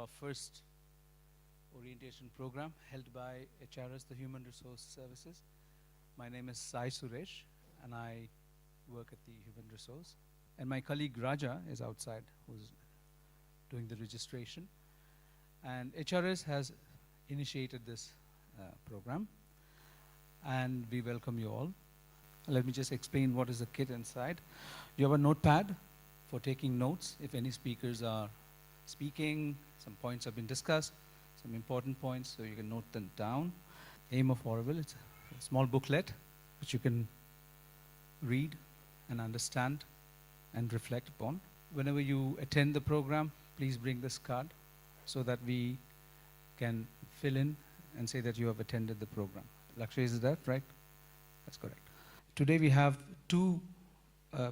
our first orientation program held by HRS, the Human Resource Services. My name is Sai Suresh, and I work at the Human Resource. And my colleague Raja is outside, who's doing the registration. And HRS has initiated this program, and we welcome you all. Let me just explain what is the kit inside. You have a notepad for taking notes if any speakers are speaking, some points have been discussed, some important points, so you can note them down. Aim of Auroville, it's a small booklet which you can read and understand and reflect upon. Whenever you attend the program, please bring this card so that we can fill in and say that you have attended the program. Lakshay, is that right? That's correct. Today we have two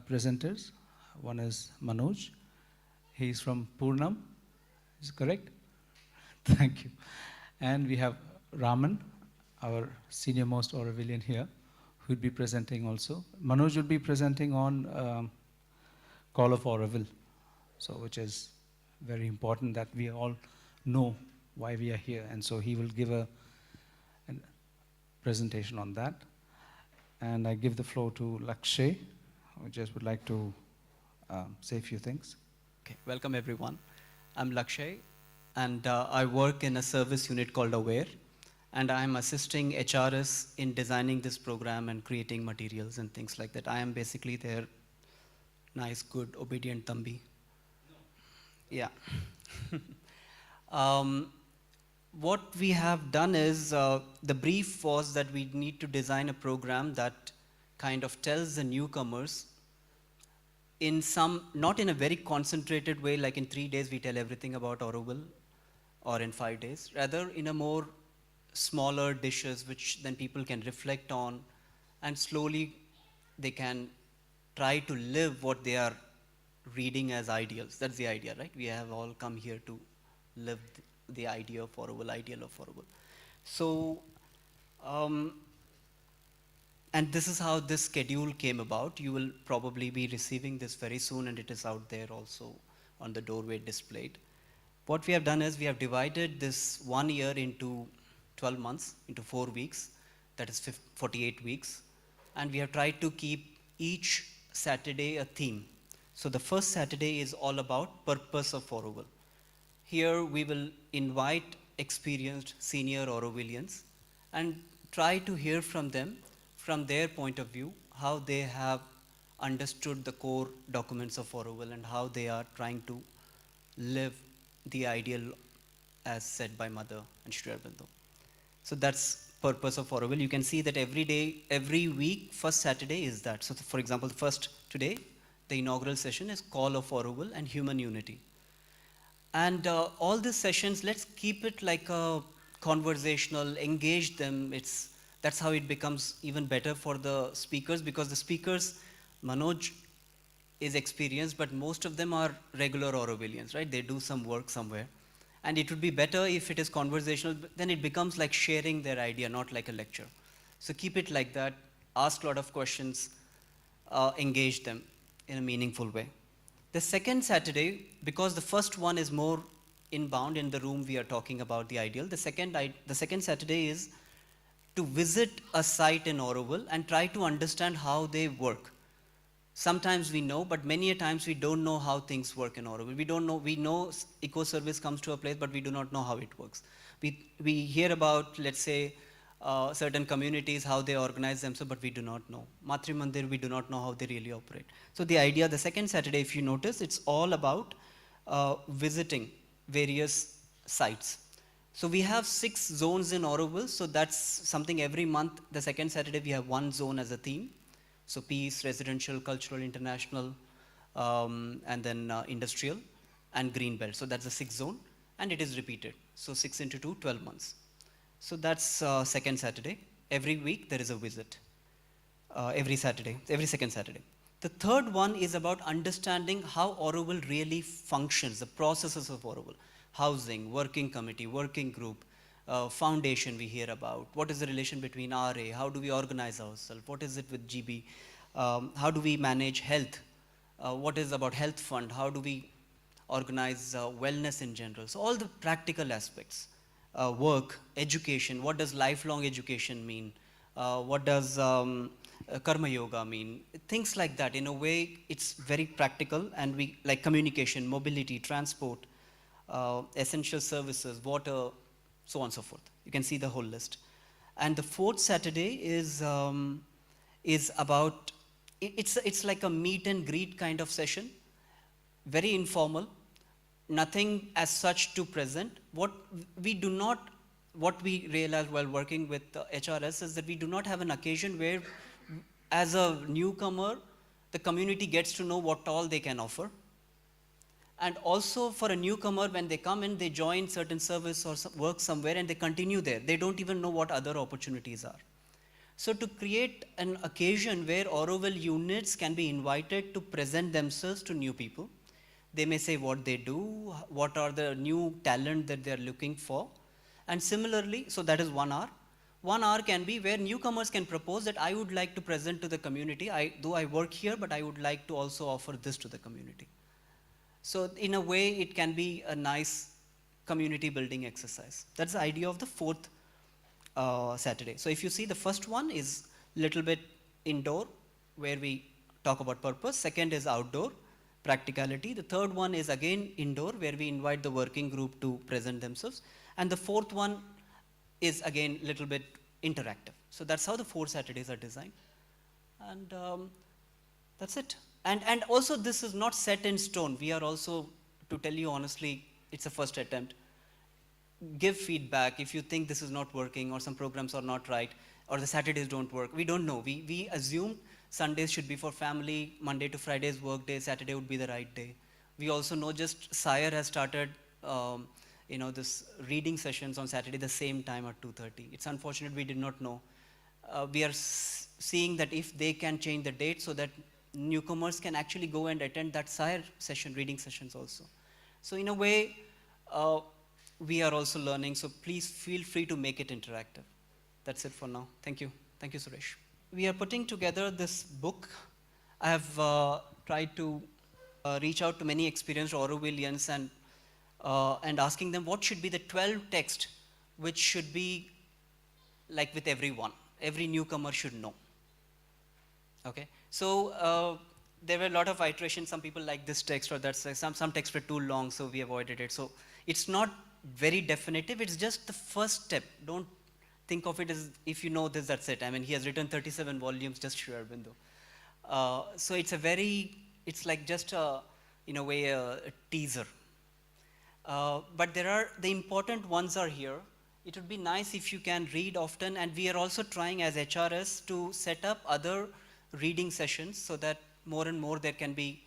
presenters. One is Manoj. He's from Purnam. Is it correct? Thank you. And we have Raman, our senior most Aurovillian here, who will be presenting also. Manoj will be presenting on Call of Auroville, so which is very important that we all know why we are here. And so he will give a presentation on that. And I give the floor to Lakshay, who just would like to say a few things. Okay, welcome everyone. I'm Lakshay, and I work in a service unit called Aware, and I'm assisting HRS in designing this program and creating materials and things like that. I am basically their nice, good, obedient Thambi. Yeah. What we have done is, the brief was that we need to design a program that kind of tells the newcomers in some, not in a very concentrated way, like in 3 days we tell everything about Auroville, or in 5 days, rather in a more smaller dishes which then people can reflect on, and slowly they can try to live what they are reading as ideals. That's the idea, right? We have all come here to live the idea of Auroville, ideal of Auroville. So, and this is how this schedule came about. You will probably be receiving this very soon, and it is out there also on the doorway displayed. What we have done is we have divided this 1 year into 12 months, into 4 weeks, that is 48 weeks. And we have tried to keep each Saturday a theme. So the first Saturday is all about purpose of Auroville. Here we will invite experienced senior Aurovillians and try to hear from them, from their point of view, how they have understood the core documents of Auroville and how they are trying to live the ideal as said by Mother and Shri Aurobindo. So that's purpose of Auroville. You can see that every day, every week, first Saturday is that. So for example, today, the inaugural session is Call of Auroville and Human Unity. And all these sessions, let's keep it like a conversational, engage them. That's how it becomes even better for the speakers, because the speakers, Manoj is experienced, but most of them are regular Aurovillians, right? They do some work somewhere. And it would be better if it is conversational, then it becomes like sharing their idea, not like a lecture. So keep it like that, ask a lot of questions, engage them in a meaningful way. The second Saturday, because the first one is more inbound in the room we are talking about the ideal, the second Saturday is to visit a site in Auroville and try to understand how they work. Sometimes we know, but many a times we don't know how things work in Auroville. We know eco-service comes to a place, but we do not know how it works. We hear about, let's say, certain communities, how they organize themselves, but we do not know. Matri Mandir, we do not know how they really operate. So the idea, the second Saturday, if you notice, it's all about visiting various sites. So we have 6 zones in Auroville, so that's something every month. The second Saturday, we have 1 zone as a theme. So peace, residential, cultural, international, and then industrial, and green belt. So that's the 6th zone, and it is repeated. So 6 into 2, 12 months. So that's second Saturday. Every week there is a visit. Every second Saturday. The third one is about understanding how Auroville really functions, the processes of Auroville. Housing, working committee, working group, foundation we hear about. What is the relation between RA? How do we organize ourselves? What is it with GB? How do we manage health? What is about health fund? How do we organize wellness in general. So all the practical aspects, work, education, what does lifelong education mean? What does karma yoga mean? Things like that. In a way, it's very practical, and we like communication, mobility, transport, essential services, water, so on and so forth. You can see the whole list. And the fourth Saturday is about, it's like a meet and greet kind of session, very informal, nothing as such to present. What we realized while working with HRS is that we do not have an occasion where, as a newcomer, the community gets to know what all they can offer. And also for a newcomer, when they come in, they join certain service or work somewhere and they continue there. They don't even know what other opportunities are. So to create an occasion where Auroville units can be invited to present themselves to new people, they may say what they do, what are the new talent that they're looking for. And similarly, so that is 1 hour. 1 hour can be where newcomers can propose that I would like to present to the community. Though I work here, but I would like to also offer this to the community. So in a way, it can be a nice community building exercise. That's the idea of the fourth Saturday. So if you see, the first one is little bit indoor, where we talk about purpose. Second is outdoor, practicality. The third one is again indoor, where we invite the working group to present themselves. And the fourth one is again little bit interactive. So that's how the 4 Saturdays are designed. And that's it. And also, this is not set in stone. We are also, to tell you honestly, it's a first attempt. Give feedback if you think this is not working, or some programs are not right, or the Saturdays don't work. We don't know. We assume Sundays should be for family, Monday to Fridays work day, Saturday would be the right day. We also know just Sire has started this reading sessions on Saturday the same time at 2:30. It's unfortunate we did not know. We are seeing that if they can change the date so that newcomers can actually go and attend that Sire session, reading sessions also. So in a way, we are also learning, so please feel free to make it interactive. That's it for now. Thank you. Thank you, Suresh. We are putting together this book. I have tried to reach out to many experienced Aurovillians and asking them what should be the 12 text which should be like with everyone. Every newcomer should know. Okay, so there were a lot of iterations. Some people like this text or that text. Some texts were too long, so we avoided it. So it's not very definitive. It's just the first step. Don't think of it as if you know this, that's it. I mean, he has written 37 volumes, just Sri Aurobindo. So it's like just in a way a teaser. But the important ones are here. It would be nice if you can read often, and we are also trying as HRS to set up other reading sessions so that more and more there can be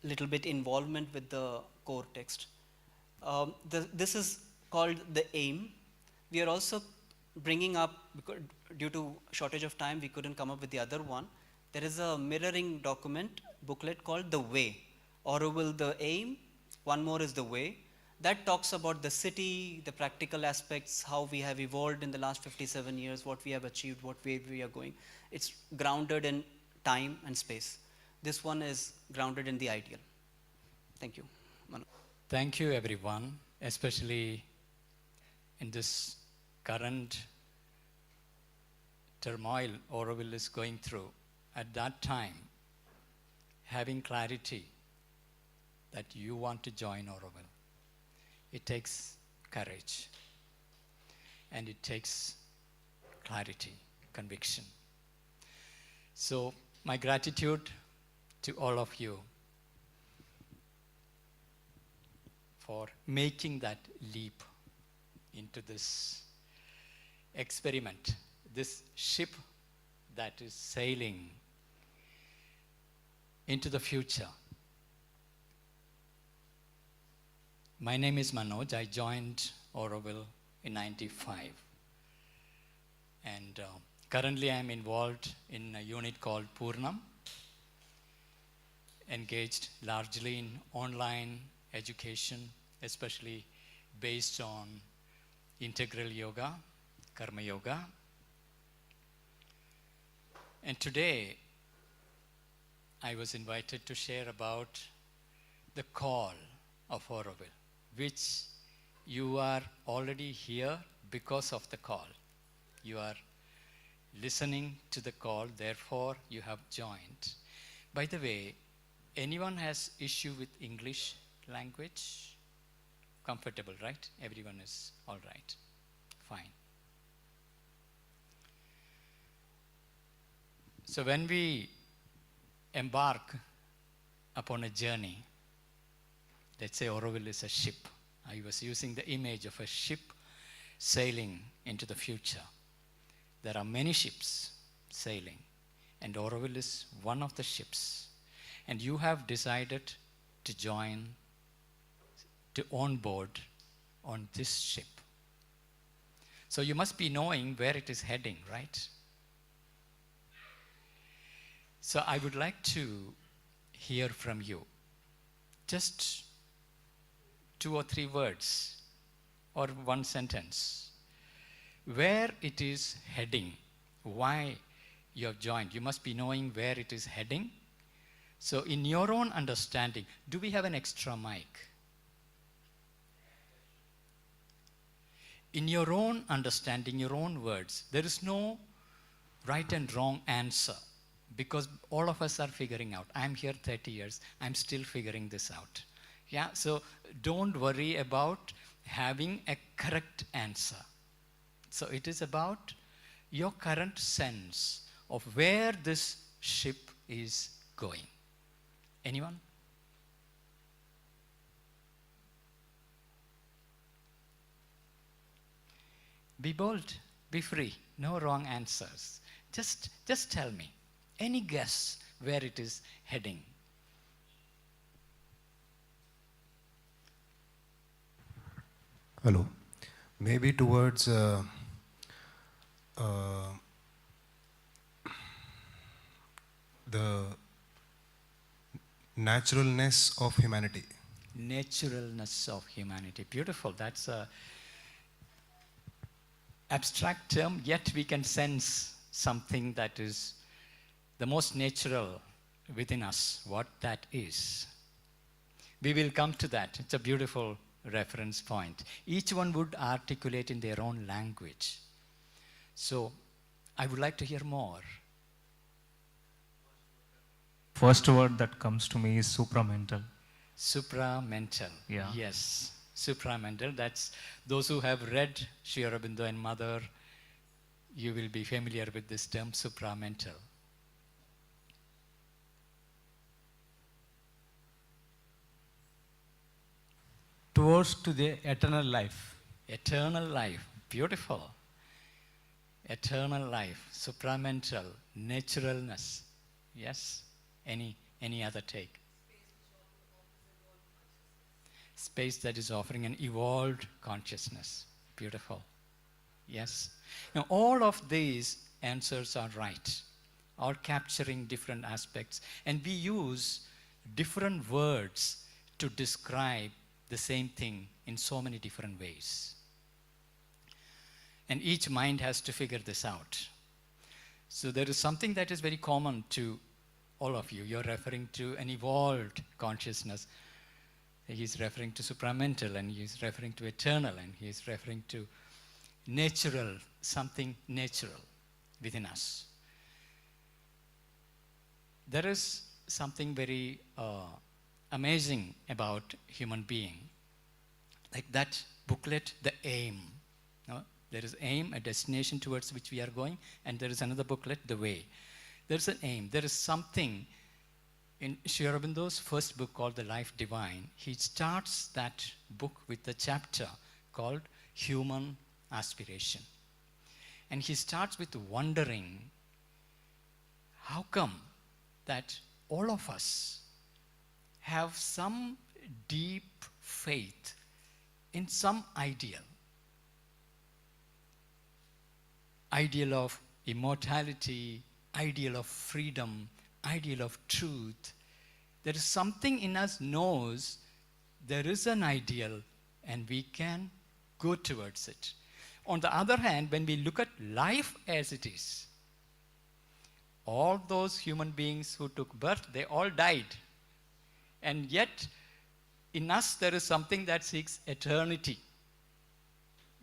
little bit involvement with the core text. This is called the AIM. We are also bringing up, because due to shortage of time, we couldn't come up with the other one. There is a mirroring document, booklet called The Way. Auroville, the AIM, one more is The Way. That talks about the city, the practical aspects, how we have evolved in the last 57 years, what we have achieved, what way we are going. It's grounded in time and space. This one is grounded in the ideal. Thank you. Manoj. Thank you, everyone, especially in this current turmoil Auroville is going through. At that time, having clarity that you want to join Auroville, it takes courage, and it takes clarity, conviction. So my gratitude to all of you for making that leap into this experiment, this ship that is sailing into the future. My name is Manoj. I joined Auroville in '95. And currently I am involved in a unit called Purnam, engaged largely in online education, especially based on integral yoga, karma yoga. And today I was invited to share about the call of Auroville, which you are already here because of the call. You are listening to the call, therefore you have joined. By the way, anyone has issue with English language? Comfortable, right? Everyone is all right. Fine. So when we embark upon a journey, let's say Auroville is a ship. I was using the image of a ship sailing into the future. There are many ships sailing, and Auroville is one of the ships. And you have decided to join, to onboard on this ship. So you must be knowing where it is heading, right? So I would like to hear from you. Just 2 or 3 words or one sentence. Where it is heading, why you have joined. You must be knowing where it is heading. So in your own understanding, do we have an extra mic? In your own understanding, your own words, there is no right and wrong answer because all of us are figuring out. I'm here 30 years, I'm still figuring this out. Yeah, so don't worry about having a correct answer. So it is about your current sense of where this ship is going. Anyone? Be bold, be free, no wrong answers. Just tell me, any guess where it is heading? Hello. Maybe towards the naturalness of humanity. Naturalness of humanity. Beautiful. That's a abstract term, yet we can sense something that is the most natural within us, what that is. We will come to that. It's a beautiful reference point. Each one would articulate in their own language. So I would like to hear more. First word that comes to me is supramental. Supramental. Yeah. Yes. Supramental. That's those who have read Sri Aurobindo and Mother, you will be familiar with this term, supramental. Towards to the eternal life. Eternal life. Beautiful. Eternal life. Supramental. Naturalness. Yes? Any other take? Space that is offering an evolved consciousness. Beautiful. Yes? Now, all of these answers are right, all capturing different aspects. And we use different words to describe the same thing in so many different ways. And each mind has to figure this out. So there is something that is very common to all of you. You're referring to an evolved consciousness. He's referring to supramental, and he's referring to eternal, and he's referring to natural, something natural within us. There is something very amazing about human being. Like that booklet, The Aim. No? There is aim, a destination towards which we are going, and there is another booklet, The Way. There's an aim. There is something in Sri Aurobindo's first book called The Life Divine. He starts that book with a chapter called Human Aspiration. And he starts with wondering, how come that all of us have some deep faith in some ideal of immortality, ideal of freedom, ideal of truth. There is something in us knows there is an ideal and we can go towards it. On the other hand, when we look at life as it is, all those human beings who took birth, they all died. And yet, in us there is something that seeks eternity.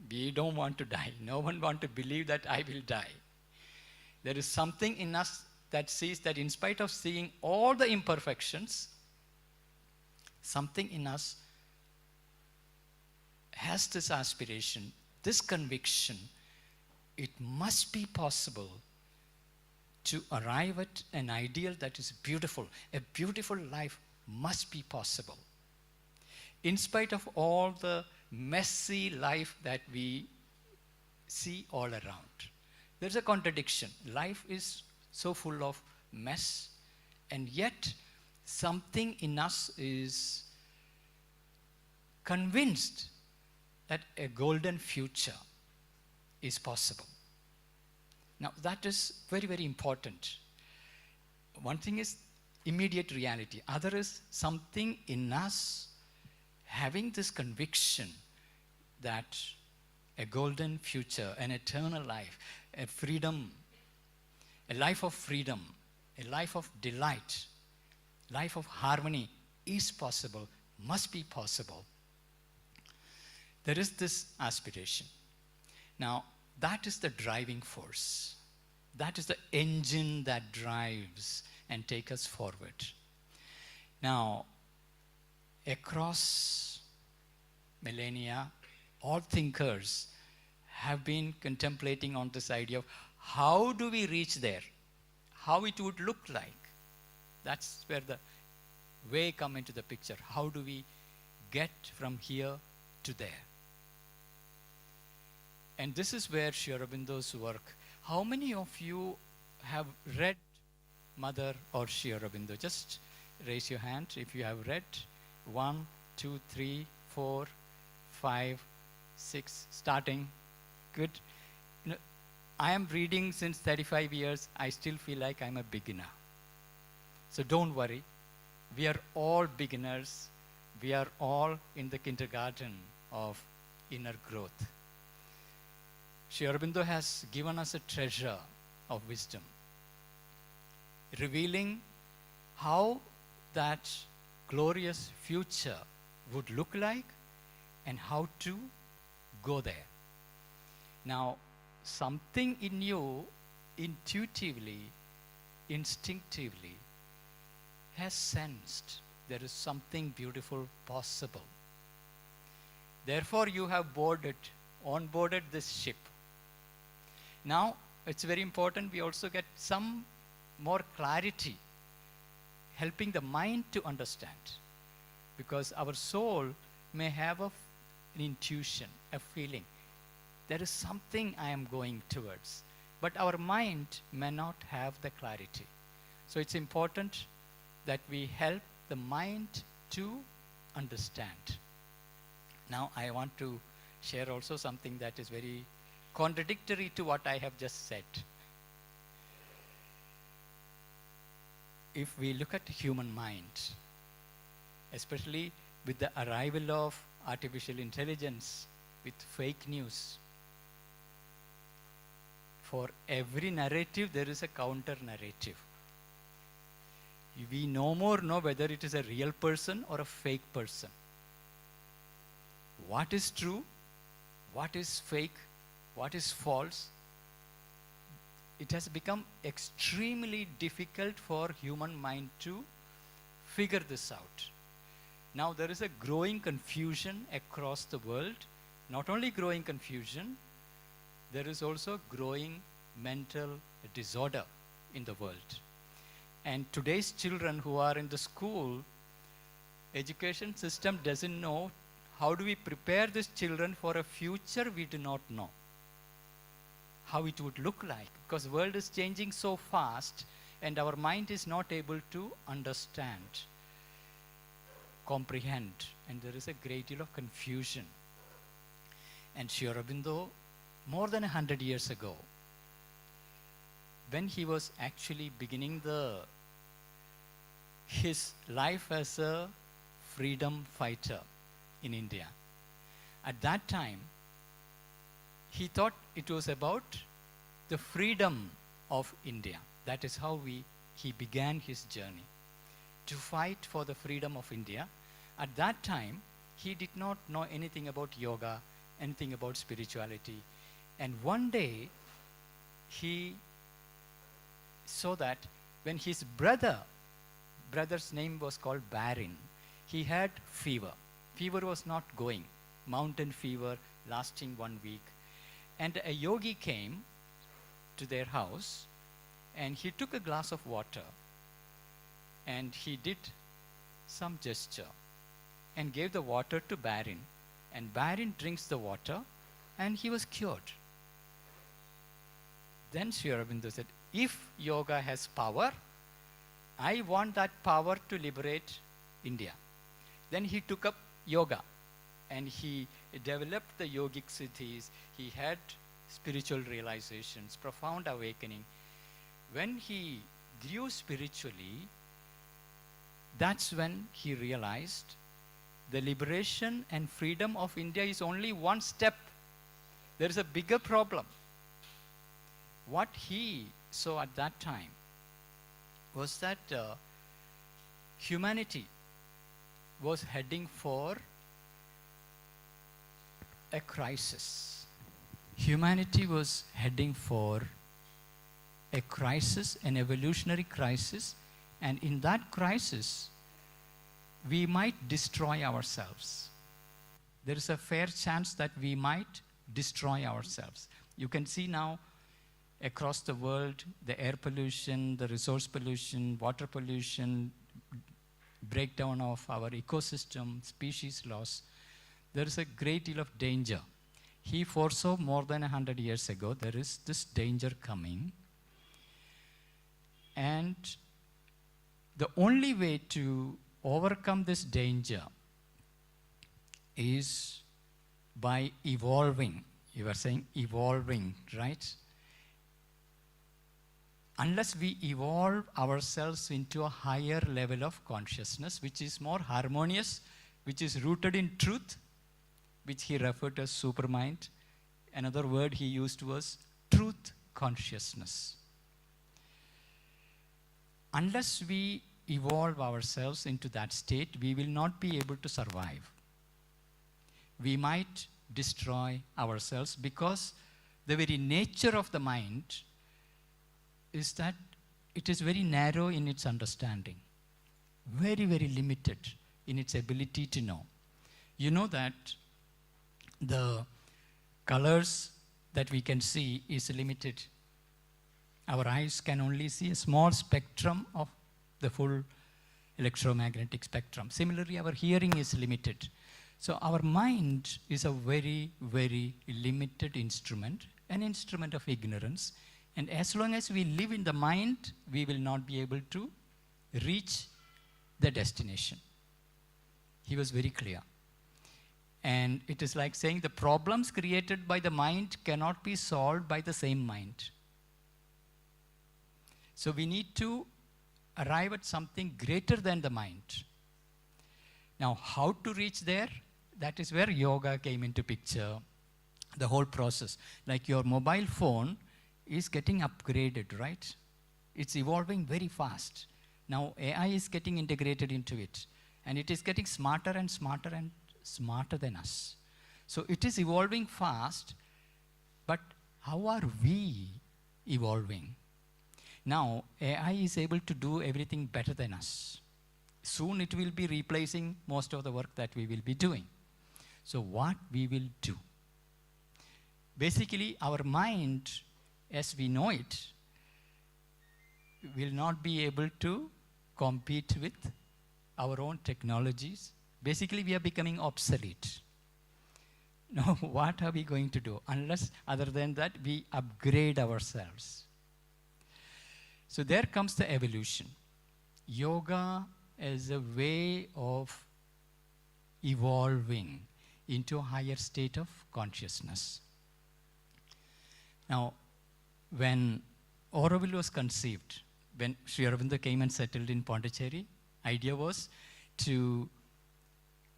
We don't want to die. No one wants to believe that I will die. There is something in us that sees that in spite of seeing all the imperfections, something in us has this aspiration, this conviction, it must be possible to arrive at an ideal that is beautiful. A beautiful life must be possible. In spite of all the messy life that we see all around. There's a contradiction. Life is so full of mess, and yet something in us is convinced that a golden future is possible. Now, that is very, very important. One thing is immediate reality. Other is something in us having this conviction that a golden future, an eternal life, a freedom, a life of freedom, a life of delight, life of harmony is possible, must be possible. There is this aspiration. Now, that is the driving force. That is the engine that drives and takes us forward. Now, across millennia, all thinkers have been contemplating on this idea of how do we reach there, how it would look like. That's where the way come into the picture. How do we get from here to there? And this is where Sri Aurobindo's work. How many of you have read Mother or Sri Aurobindo? Just raise your hand if you have read. 1, 2, 3, 4, 5, 6, starting. Good. You know, I am reading since 35 years. I still feel like I'm a beginner. So don't worry. We are all beginners. We are all in the kindergarten of inner growth. Sri Aurobindo has given us a treasure of wisdom, revealing how that glorious future would look like and how to go there. Now, something in you intuitively, instinctively has sensed there is something beautiful possible. Therefore, you have onboarded this ship. Now, it's very important we also get some more clarity, helping the mind to understand. Because our soul may have an intuition, a feeling. There is something I am going towards. But our mind may not have the clarity. So it's important that we help the mind to understand. Now, I want to share also something that is very contradictory to what I have just said. If we look at the human mind, especially with the arrival of artificial intelligence, with fake news, for every narrative there is a counter narrative. We no more know whether it is a real person or a fake person. What is true? What is fake? What is false? It has become extremely difficult for human mind to figure this out. Now there is a growing confusion across the world. Not only growing confusion, there is also growing mental disorder in the world. And today's children who are in the school, education system doesn't know how do we prepare these children for a future we do not know. How it would look like, because the world is changing so fast and our mind is not able to understand, comprehend, and there is a great deal of confusion. And Sri Aurobindo, more than 100 years ago, when he was actually beginning his life as a freedom fighter in India, at that time, he thought it was about the freedom of India. That is how he began his journey, to fight for the freedom of India. At that time, he did not know anything about yoga, anything about spirituality. And one day, he saw that when his brother's name was called Barin, he had fever. Fever was not going, mountain fever lasting 1 week. And a yogi came to their house, and he took a glass of water, and he did some gesture and gave the water to Barin. And Barin drinks the water, and he was cured. Then Sri Aurobindo said, if yoga has power, I want that power to liberate India. Then he took up yoga, and he developed the yogic siddhis. He had spiritual realizations, profound awakening. When he grew spiritually, that's when he realized the liberation and freedom of India is only one step. There is a bigger problem. What he saw at that time was that humanity was heading for a crisis. Humanity was heading for a crisis, an evolutionary crisis, and in that crisis, we might destroy ourselves. There is a fair chance that we might destroy ourselves. You can see now across the world, the air pollution, the resource pollution, water pollution, breakdown of our ecosystem, species loss. There is a great deal of danger. He foresaw more than 100 years ago, there is this danger coming. And the only way to overcome this danger is by evolving. You are saying evolving, right? Unless we evolve ourselves into a higher level of consciousness, which is more harmonious, which is rooted in truth, which he referred to as supermind. Another word he used was truth consciousness. Unless we evolve ourselves into that state, we will not be able to survive. We might destroy ourselves because the very nature of the mind is that it is very narrow in its understanding, very, very limited in its ability to know. You know that the colors that we can see is limited. Our eyes can only see a small spectrum of the full electromagnetic spectrum. Similarly, our hearing is limited. So our mind is a very, very limited instrument, an instrument of ignorance. And as long as we live in the mind, we will not be able to reach the destination. He was very clear. And it is like saying the problems created by the mind cannot be solved by the same mind. So we need to arrive at something greater than the mind. Now, how to reach there? That is where yoga came into picture, the whole process. Like your mobile phone is getting upgraded, right? It's evolving very fast. Now AI is getting integrated into it, and it is getting smarter and smarter and smarter than us. So it is evolving fast, but how are we evolving? Now AI is able to do everything better than us. Soon it will be replacing most of the work that we will be doing. So what we will do? Basically, our mind, as we know it, will not be able to compete with our own technologies. Basically, we are becoming obsolete. Now, what are we going to do? Unless, other than that, we upgrade ourselves. So there comes the evolution. Yoga is a way of evolving into a higher state of consciousness. Now, when Auroville was conceived, when Sri Aurobindo came and settled in Pondicherry, idea was to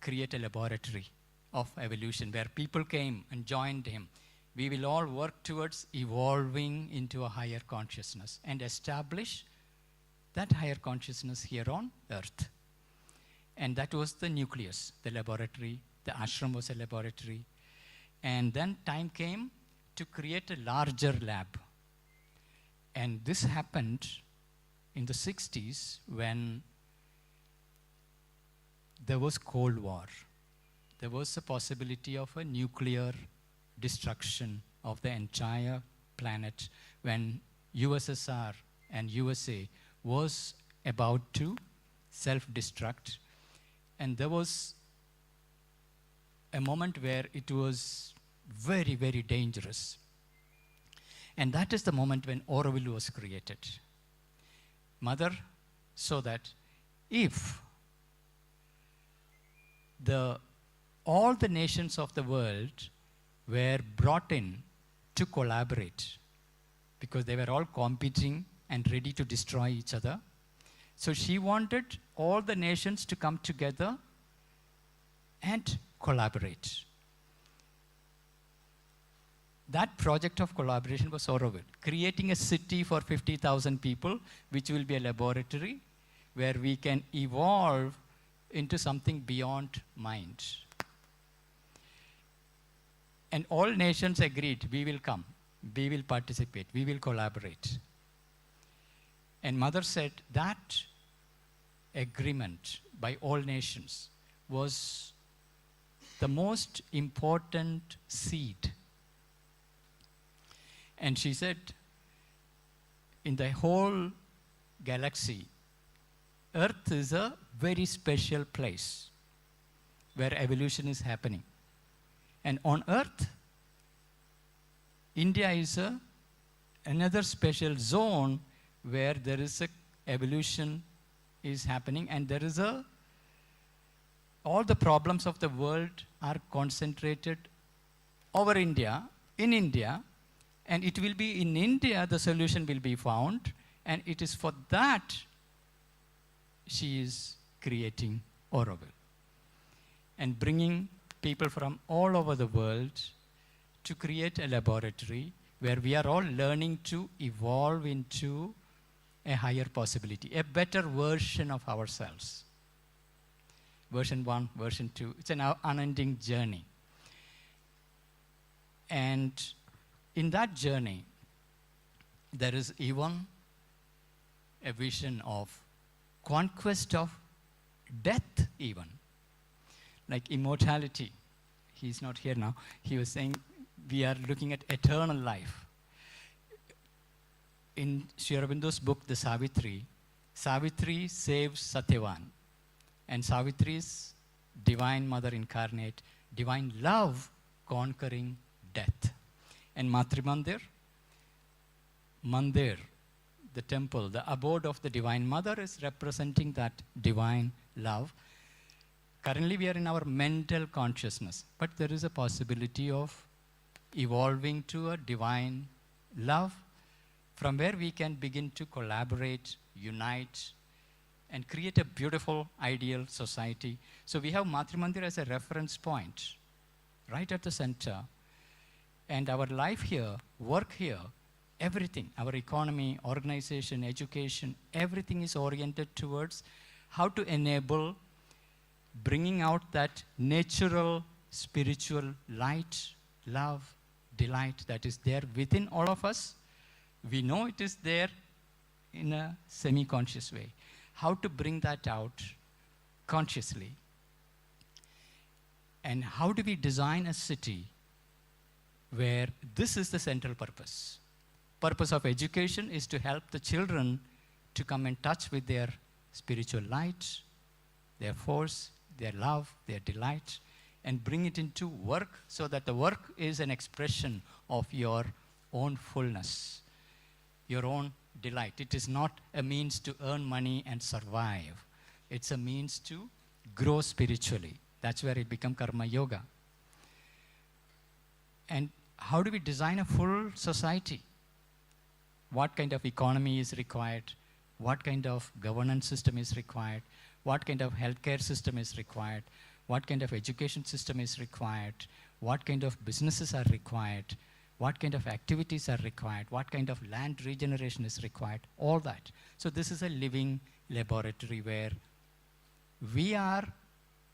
create a laboratory of evolution where people came and joined him. We will all work towards evolving into a higher consciousness and establish that higher consciousness here on earth. And that was the nucleus, the laboratory. The ashram was a laboratory. And then time came to create a larger lab. And this happened in the 60s when there was Cold War. There was a possibility of a nuclear destruction of the entire planet when USSR and USA was about to self-destruct. And there was a moment where it was very, very dangerous. And that is the moment when Auroville was created. Mother saw that if all the nations of the world were brought in to collaborate, because they were all competing and ready to destroy each other. So she wanted all the nations to come together and collaborate. That project of collaboration was Auroville, creating a city for 50,000 people, which will be a laboratory where we can evolve into something beyond mind. And all nations agreed, we will come, we will participate, we will collaborate. And Mother said that agreement by all nations was the most important seed. And she said, in the whole galaxy, Earth is a very special place where evolution is happening. And on Earth, India is another special zone where there is a evolution is happening, and there is all the problems of the world are concentrated over India, in India, and it will be in India the solution will be found, and it is for that she is creating Auroville and bringing people from all over the world to create a laboratory where we are all learning to evolve into a higher possibility, a better version of ourselves. Version 1, version 2, it's an unending journey. And in that journey, there is even a vision of conquest of death even, like immortality. He's not here now. He was saying we are looking at eternal life. In Sri Aurobindo's book, The Savitri, Savitri saves Satyavan. And Savitri is divine mother incarnate, divine love conquering death. And Matrimandir, Mandir, the temple, the abode of the Divine Mother is representing that divine love. Currently we are in our mental consciousness, but there is a possibility of evolving to a divine love from where we can begin to collaborate, unite, and create a beautiful, ideal society. So we have Matrimandir as a reference point, right at the center. And our life here, work here, everything, our economy, organization, education, everything is oriented towards how to enable bringing out that natural, spiritual light, love, delight that is there within all of us. We know it is there in a semi-conscious way. How to bring that out consciously? And how do we design a city where this is the central purpose? Purpose of education is to help the children to come in touch with their spiritual light, their force, their love, their delight, and bring it into work so that the work is an expression of your own fullness, your own delight. It is not a means to earn money and survive. It's a means to grow spiritually. That's where it becomes karma yoga. And how do we design a full society? What kind of economy is required? What kind of governance system is required? What kind of healthcare system is required? What kind of education system is required? What kind of businesses are required? What kind of activities are required? What kind of land regeneration is required? All that. So this is a living laboratory where we are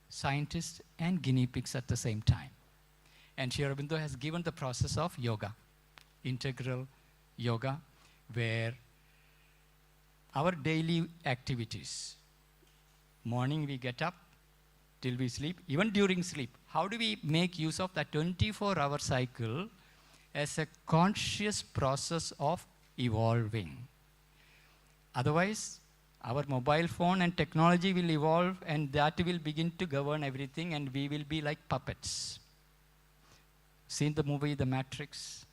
scientists and guinea pigs at the same time. And Sri Aurobindo has given the process of yoga, integral yoga, where our daily activities, morning we get up till we sleep, even during sleep, how do we make use of that 24-hour cycle as a conscious process of evolving? Otherwise, our mobile phone and technology will evolve, and that will begin to govern everything, and we will be like puppets. Seen the movie The Matrix?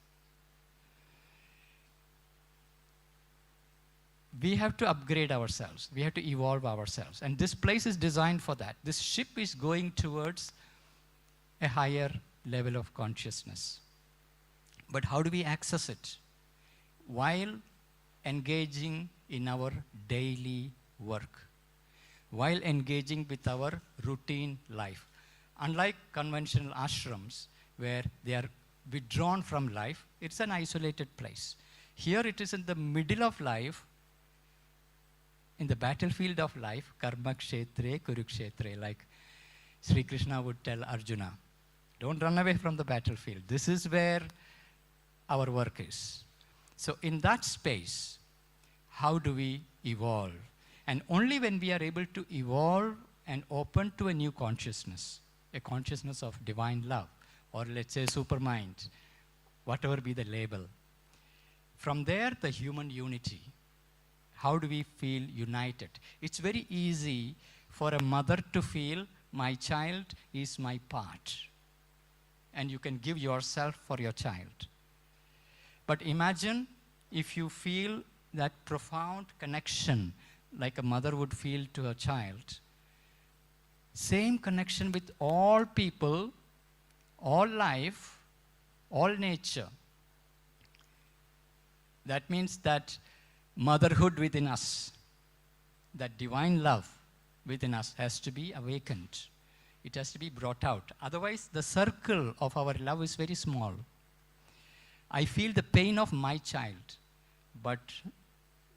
We have to upgrade ourselves. We have to evolve ourselves. And this place is designed for that. This ship is going towards a higher level of consciousness. But how do we access it? While engaging in our daily work, while engaging with our routine life. Unlike conventional ashrams, where they are withdrawn from life, it's an isolated place. Here it is in the middle of life, in the battlefield of life, karma kshetre, kurukshetre, like Sri Krishna would tell Arjuna, don't run away from the battlefield. This is where our work is. So in that space, how do we evolve? And only when we are able to evolve and open to a new consciousness, a consciousness of divine love, or let's say supermind, whatever be the label. From there, the human unity. How do we feel united? It's very easy for a mother to feel, my child is my part. And you can give yourself for your child. But imagine if you feel that profound connection like a mother would feel to her child. Same connection with all people, all life, all nature. That means that motherhood within us, that divine love within us has to be awakened. It has to be brought out. Otherwise, the circle of our love is very small. I feel the pain of my child, but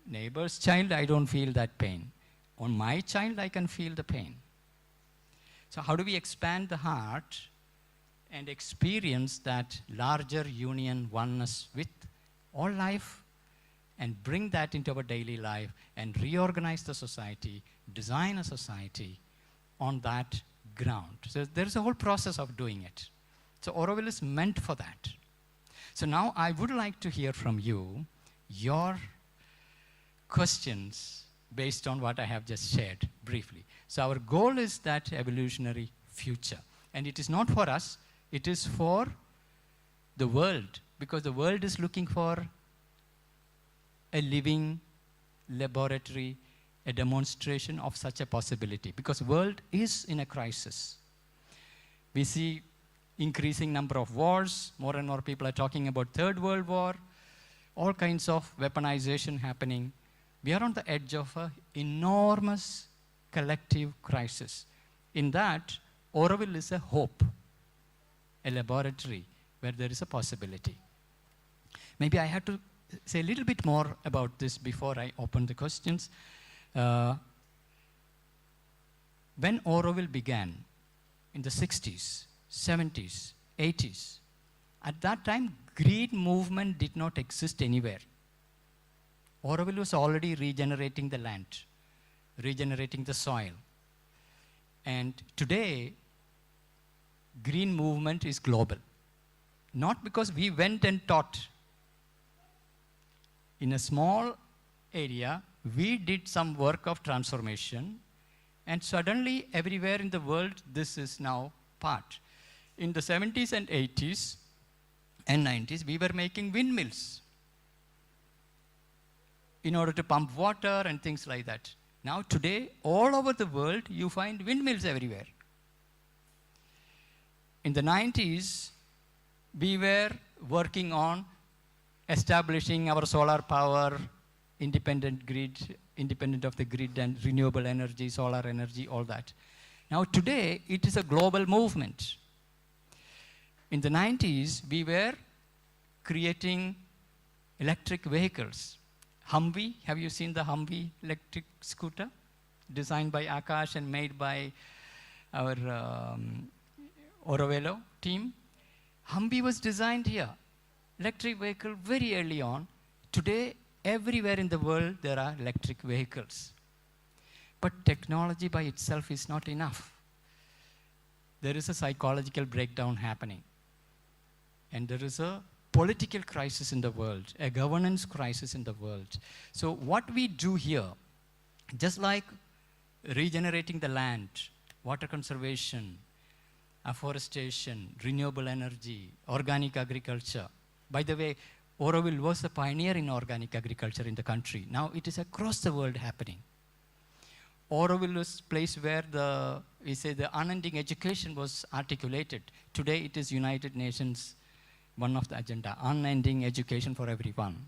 neighbor's child, I don't feel that pain. On my child, I can feel the pain. So how do we expand the heart and experience that larger union, oneness with all life, and bring that into our daily life and reorganize the society, design a society on that ground? So there's a whole process of doing it. So Auroville is meant for that. So now I would like to hear from you your questions based on what I have just shared briefly. So our goal is that evolutionary future. And it is not for us, it is for the world, because the world is looking for a living laboratory, a demonstration of such a possibility, because the world is in a crisis. We see increasing number of wars, more and more people are talking about Third World War, all kinds of weaponization happening. We are on the edge of an enormous collective crisis. In that, Auroville is a hope, a laboratory where there is a possibility. Maybe I have to say a little bit more about this before I open the questions. When Auroville began in the 60s, 70s, 80s, at that time, green movement did not exist anywhere. Auroville was already regenerating the land, regenerating the soil. And today, green movement is global. Not because we went and taught. In a small area, we did some work of transformation, and suddenly everywhere in the world, this is now part. In the 70s and 80s and 90s, we were making windmills in order to pump water and things like that. Now today, all over the world, you find windmills everywhere. In the 90s, we were working on establishing our solar power, independent grid, independent of the grid and renewable energy, solar energy, all that. Now today, it is a global movement. In the 90s, we were creating electric vehicles. Humvee, have you seen the Humvee electric scooter? designed by Akash and made by our Auroville team. Humvee was designed here. Electric vehicle very early on. Today, everywhere in the world, there are electric vehicles. But technology by itself is not enough. There is a psychological breakdown happening. And there is a political crisis in the world, a governance crisis in the world. So what we do here, just like regenerating the land, water conservation, afforestation, renewable energy, organic agriculture. By the way, Auroville was a pioneer in organic agriculture in the country. Now it is across the world happening. Auroville was a place where the unending education was articulated. Today it is United Nations, one of the agenda, unending education for everyone.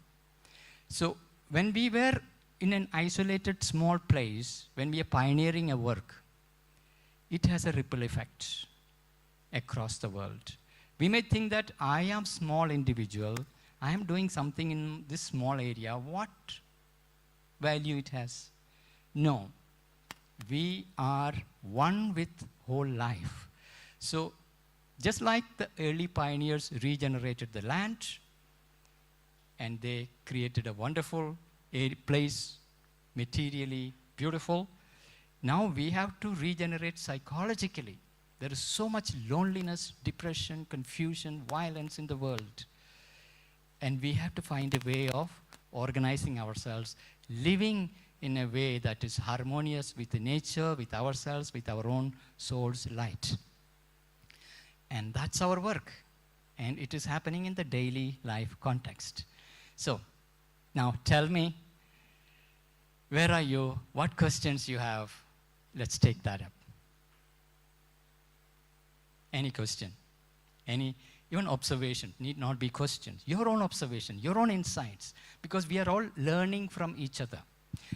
So when we were in an isolated small place, when we are pioneering a work, it has a ripple effect across the world. We may think that I am small individual, I am doing something in this small area, what value it has? No, we are one with whole life. So just like the early pioneers regenerated the land and they created a wonderful place, materially beautiful, now we have to regenerate psychologically. There is so much loneliness, depression, confusion, violence in the world. And we have to find a way of organizing ourselves, living in a way that is harmonious with the nature, with ourselves, with our own soul's light. And that's our work. And it is happening in the daily life context. So, now tell me, where are you? What questions you have? Let's take that up. Any question? Even observation, need not be questions. Your own observation, your own insights, because we are all learning from each other.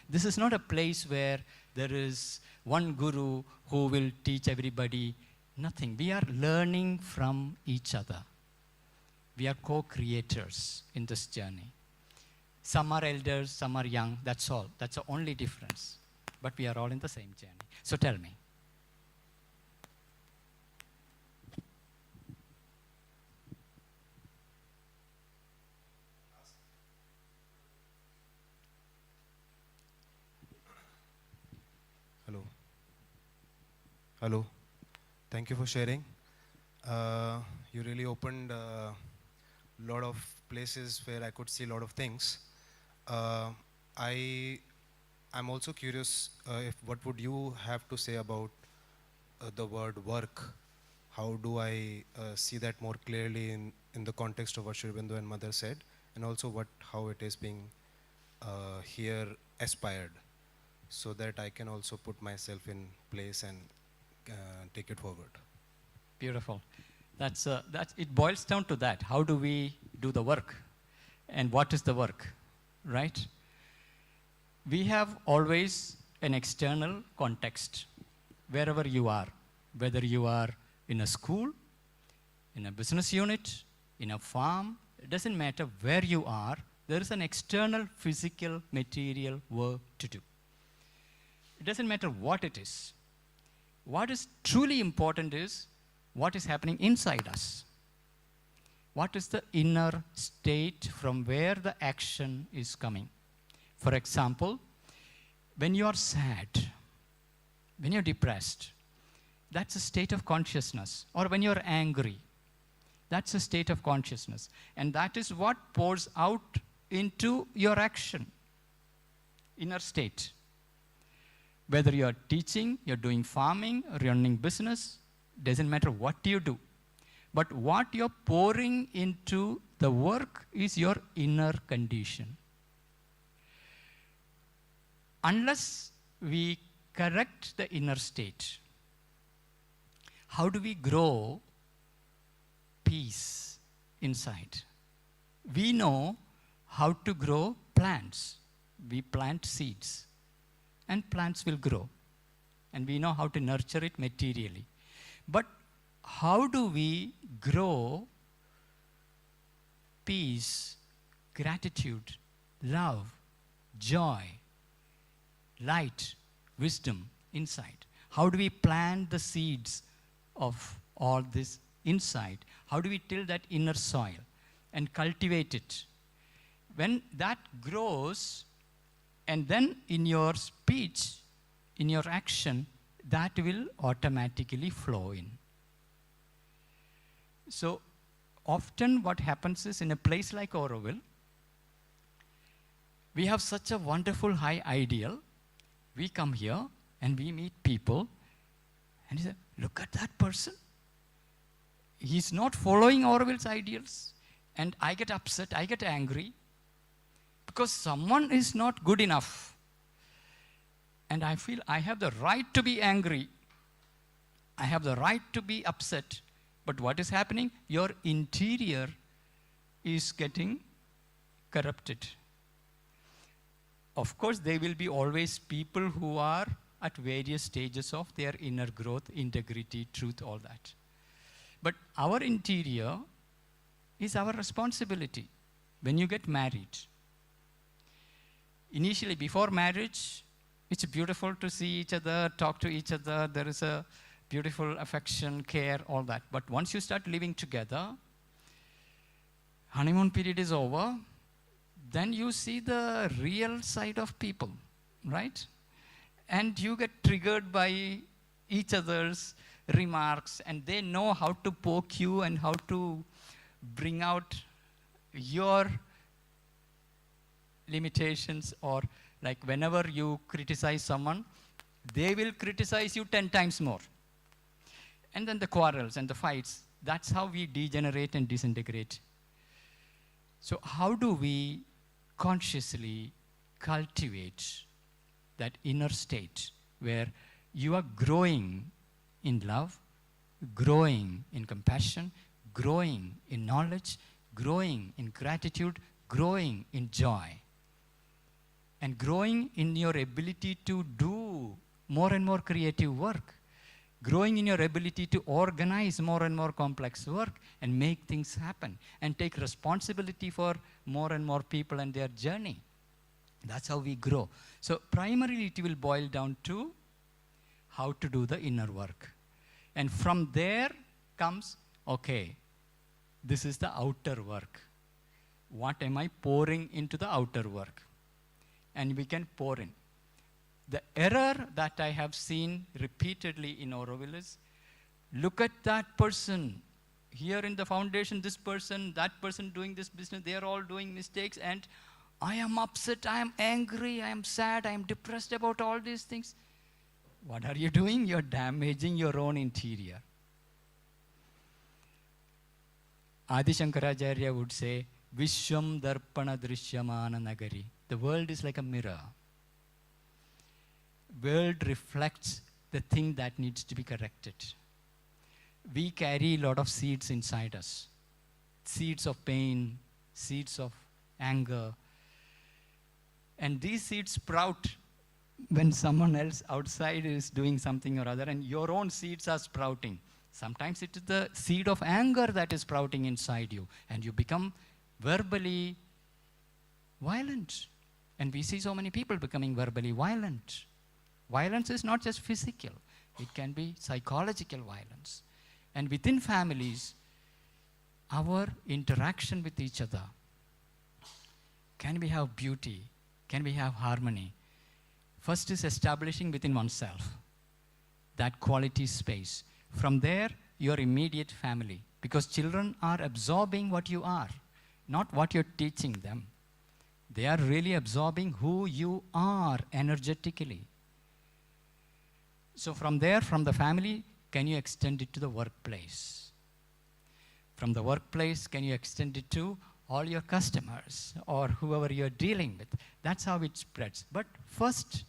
This is not a place where there is one guru who will teach everybody. Nothing. We are learning from each other. We are co-creators in this journey. Some are elders, some are young, that's all. That's the only difference. But we are all in the same journey. So tell me. Hello. Hello. Thank you for sharing. You really opened a lot of places where I could see a lot of things. I'm also curious what would you have to say about the word work? How do I see that more clearly in the context of what Shri Bindu and Mother said, and also how it is being here aspired, so that I can also put myself in place and take it forward. Beautiful. It boils down to that. How do we do the work? And what is the work, right? We have always an external context, wherever you are, whether you are in a school, in a business unit, in a farm, it doesn't matter where you are, there is an external physical material work to do. It doesn't matter what it is. What is truly important is what is happening inside us. What is the inner state from where the action is coming? For example, when you are sad, when you're depressed, that's a state of consciousness. Or when you're angry, that's a state of consciousness. And that is what pours out into your action, inner state. Whether you're teaching, you're doing farming, or you're running business, doesn't matter what you do. But what you're pouring into the work is your inner condition. Unless we correct the inner state, how do we grow peace inside? We know how to grow plants. We plant seeds, and plants will grow. And we know how to nurture it materially. But how do we grow peace, gratitude, love, joy, light, wisdom, insight. How do we plant the seeds of all this insight? How do we till that inner soil and cultivate it? When that grows, and then in your speech, in your action, that will automatically flow in. So often what happens is, in a place like Auroville, we have such a wonderful high ideal. We come here and we meet people and you say, look at that person. He's not following Auroville's ideals. And I get upset, I get angry because someone is not good enough. And I feel I have the right to be angry. I have the right to be upset. But what is happening? Your interior is getting corrupted. Of course, there will be always people who are at various stages of their inner growth, integrity, truth, all that. But our interior is our responsibility. When you get married, initially before marriage, it's beautiful to see each other, talk to each other. There is a beautiful affection, care, all that. But once you start living together, honeymoon period is over, then you see the real side of people, right? And you get triggered by each other's remarks, and they know how to poke you and how to bring out your limitations, or like whenever you criticize someone, they will criticize you 10 times more. And then the quarrels and the fights, that's how we degenerate and disintegrate. So how do we consciously cultivate that inner state where you are growing in love, growing in compassion, growing in knowledge, growing in gratitude, growing in joy, and growing in your ability to do more and more creative work, growing in your ability to organize more and more complex work and make things happen and take responsibility for more and more people and their journey. That's how we grow. So primarily it will boil down to how to do the inner work. And from there comes, okay, this is the outer work. What am I pouring into the outer work? And we can pour in. The error that I have seen repeatedly in Auroville is, look at that person. Here in the foundation, this person, that person doing this business, they are all doing mistakes, and I am upset, I am angry, I am sad, I am depressed about all these things. What are you doing? You're damaging your own interior. Adi Shankaracharya would say, Vishwam Darpana Drishyamana Nagari. The world is like a mirror. World reflects the thing that needs to be corrected. We carry a lot of seeds inside us. Seeds of pain, seeds of anger. And these seeds sprout when someone else outside is doing something or other, and your own seeds are sprouting. Sometimes it is the seed of anger that is sprouting inside you, and you become verbally violent. And we see so many people becoming verbally violent. Violence is not just physical. It can be psychological violence. And within families, our interaction with each other, can we have beauty? Can we have harmony? First is establishing within oneself that quality space. From there, your immediate family. Because children are absorbing what you are, not what you're teaching them. They are really absorbing who you are energetically. So from there, from the family, can you extend it to the workplace? From the workplace, can you extend it to all your customers or whoever you're dealing with? That's how it spreads. But first,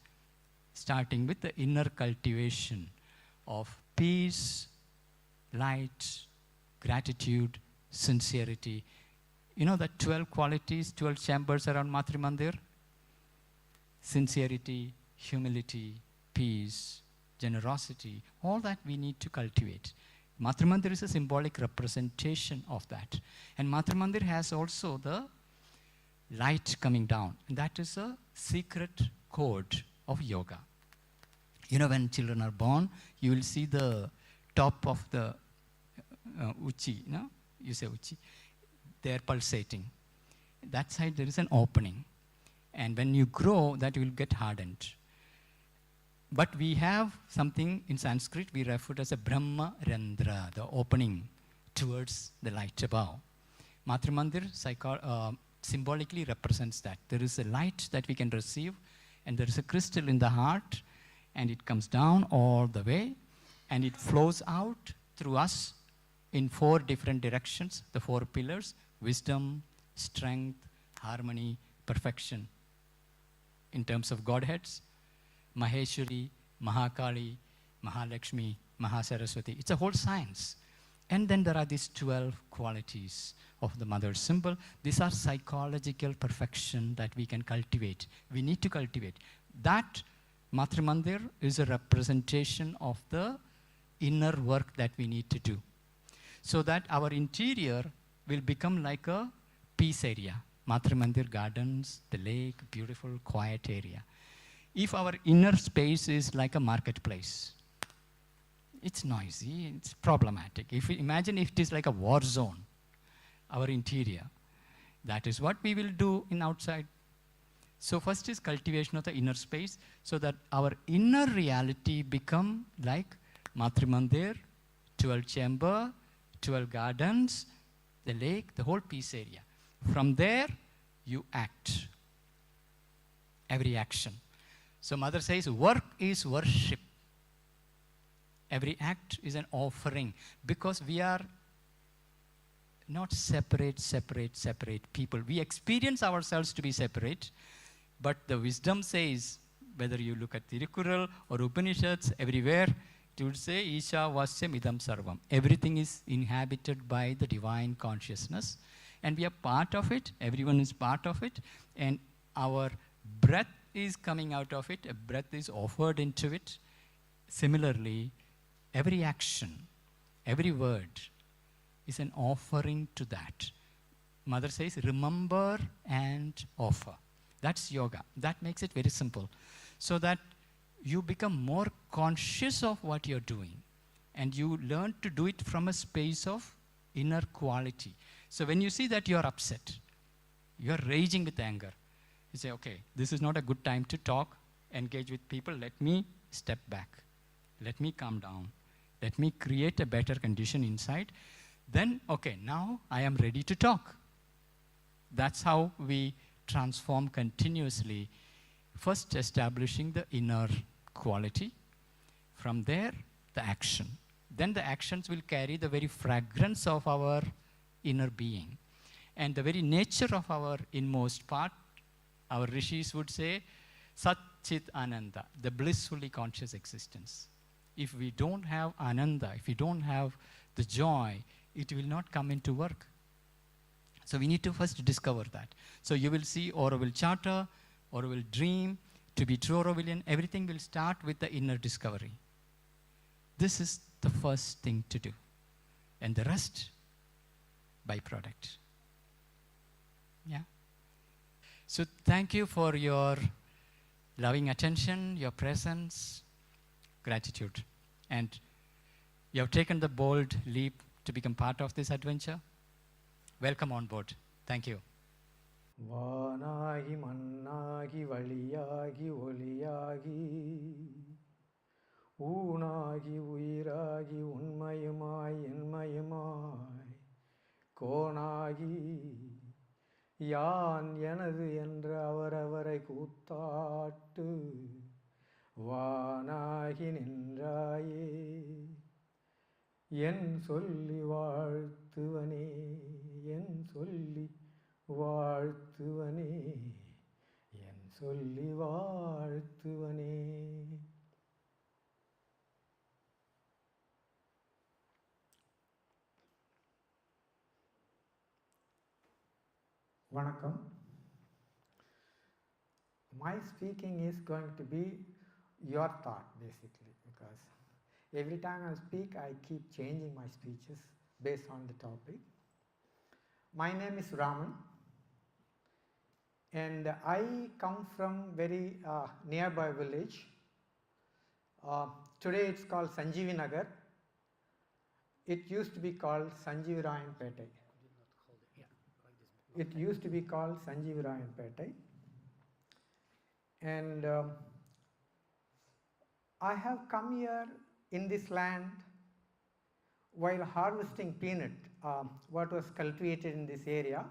starting with the inner cultivation of peace, light, gratitude, sincerity. You know the 12 qualities, 12 chambers around Matri Mandir? Sincerity, humility, peace, generosity, all that we need to cultivate. Matri Mandir is a symbolic representation of that. And Matri Mandir has also the light coming down. And that is a secret code of yoga. when children are born, you will see the top of the uchi, you say uchi, they are pulsating. That side there is an opening. And when you grow, that will get hardened. But we have something in Sanskrit we refer to as a Brahma Randra, the opening towards the light above. Matrimandir symbolically represents that. There is a light that we can receive, and there is a crystal in the heart, and it comes down all the way, and it flows out through us in 4 different directions, the 4 pillars: wisdom, strength, harmony, perfection. In terms of Godheads, Maheshwari, Mahakali, Mahalakshmi, Mahasaraswati. It's a whole science. And then there are these 12 qualities of the mother's symbol. These are psychological perfection that we can cultivate. We need to cultivate. That Matrimandir is a representation of the inner work that we need to do, so that our interior will become like a peace area. Matrimandir gardens, the lake, beautiful, quiet area. If our inner space is like a marketplace, it's noisy, it's problematic. If we imagine if it is like a war zone, our interior, that is what we will do in outside. So first is cultivation of the inner space, so that our inner reality become like Matrimandir, 12 chamber, 12 gardens, the lake, the whole peace area. From there, you act. Every action. So mother says, work is worship. Every act is an offering, because we are not separate people. We experience ourselves to be separate, but the wisdom says, whether you look at Tirukural or Upanishads, everywhere, it would say, Isha Vasyam Idam Sarvam. Everything is inhabited by the divine consciousness, and we are part of it. Everyone is part of it, and our breath is coming out of it. A breath is offered into it. Similarly, every action, every word is an offering to that. Mother says, remember and offer. That's yoga. That makes it very simple. So that you become more conscious of what you're doing, and you learn to do it from a space of inner quality. So when you see that you're upset, you're raging with anger, you say, okay, this is not a good time to talk, engage with people. Let me step back. Let me calm down. Let me create a better condition inside. Then, okay, now I am ready to talk. That's how we transform continuously, first establishing the inner quality. From there, the action. Then the actions will carry the very fragrance of our inner being. And the very nature of our inmost part, our rishis would say, Sat Chit Ananda, the blissfully conscious existence. If we don't have Ananda, if we don't have the joy, it will not come into work. So we need to first discover that. So you will see Auroville Charter, Auroville Dream, to be true Aurovillian, everything will start with the inner discovery. This is the first thing to do. And the rest, byproduct. Yeah. So thank you for your loving attention, your presence, gratitude. And you have taken the bold leap to become part of this adventure. Welcome on board. Thank you. வானாகி மண்ணாகி வழியாகி ஒளியாகி ஊனாகி உயிராகி உண்மையுமாய் என்மையுமாய் கோனாகி யான் எனது என்று அவரவரை கூத்தாட்டு வானாகி நின்றாயே என் சொல்லி வாழ்த்துவனே என் சொல்லி வாழ்த்துவனே என் சொல்லி வாழ்த்துவனே. வணக்கம். My speaking is going to be your thought basically, because every time I speak I keep changing my speeches based on the topic. My name is Raman, and I come from very nearby village Today it's called Sanjeevi Nagar. It used to be called Sanjeevi Rayanpete. It used to be called Sanjeevi Rayanpete. And I have come here in this land while harvesting peanut, what was cultivated in this area,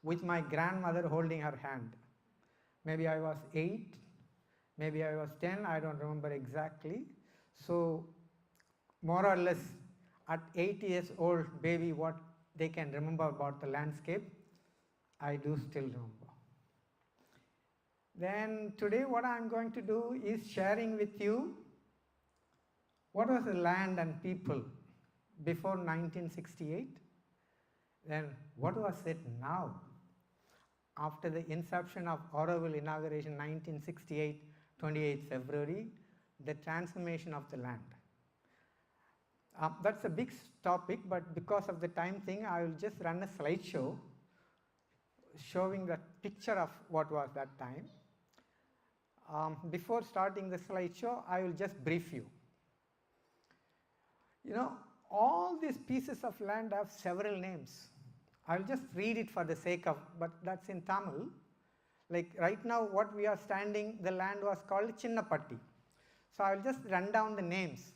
with my grandmother holding her hand. Maybe I was 8, maybe I was 10, I don't remember exactly. So more or less at 8 years old baby, what they can remember about the landscape, I do still remember. Then today what I am going to do is sharing with you what was the land and people before 1968, then what was it now after the inception of Auroville inauguration 1968, 28 February, the transformation of the land. That's a big topic, but because of the time thing, I will just run a slideshow showing the picture of what was that time. Before starting the slideshow, I will just brief you. You know, all these pieces of land have several names. I will just read it for the sake of, but that's in Tamil. Like right now what we are standing, the land was called Chinnapatti. So I will just run down the names.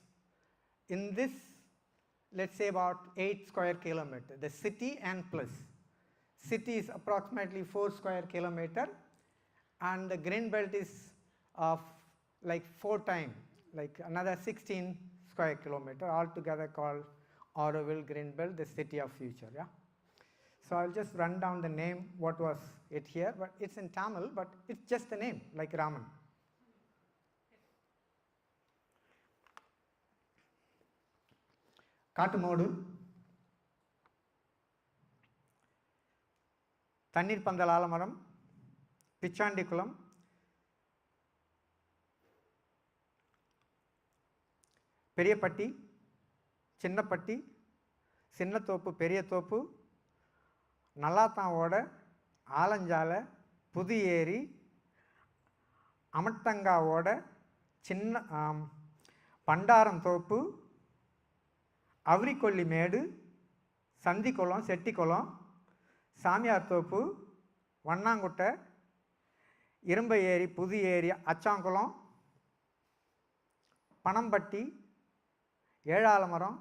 In this, let's say about 8 square kilometer, the city and plus. City is approximately 4 square kilometer and the green belt is of like 4 times, like another 16 square kilometer, altogether called Auroville Green Belt, the city of future. Yeah. So I'll just run down the name, what was it here, but it's in Tamil, but it's just the name, like Raman. Katumodu, Tannir Pandal Alamaram, Pichandikulam, Periyapatti, Chinnapatti, Sinnathopu, Periyathopu, Nalathaavoda, Alanjala, Pudiyeri, Amattangavoda, Chinna Pandaram Thopu, Avrikolli Medu, Sandikulam, Settikulam, Samiyar Thopu, Vannangutta, Irumbayeri, Pudiyeri, Achankulam, Panambatti, Ezhalamaram,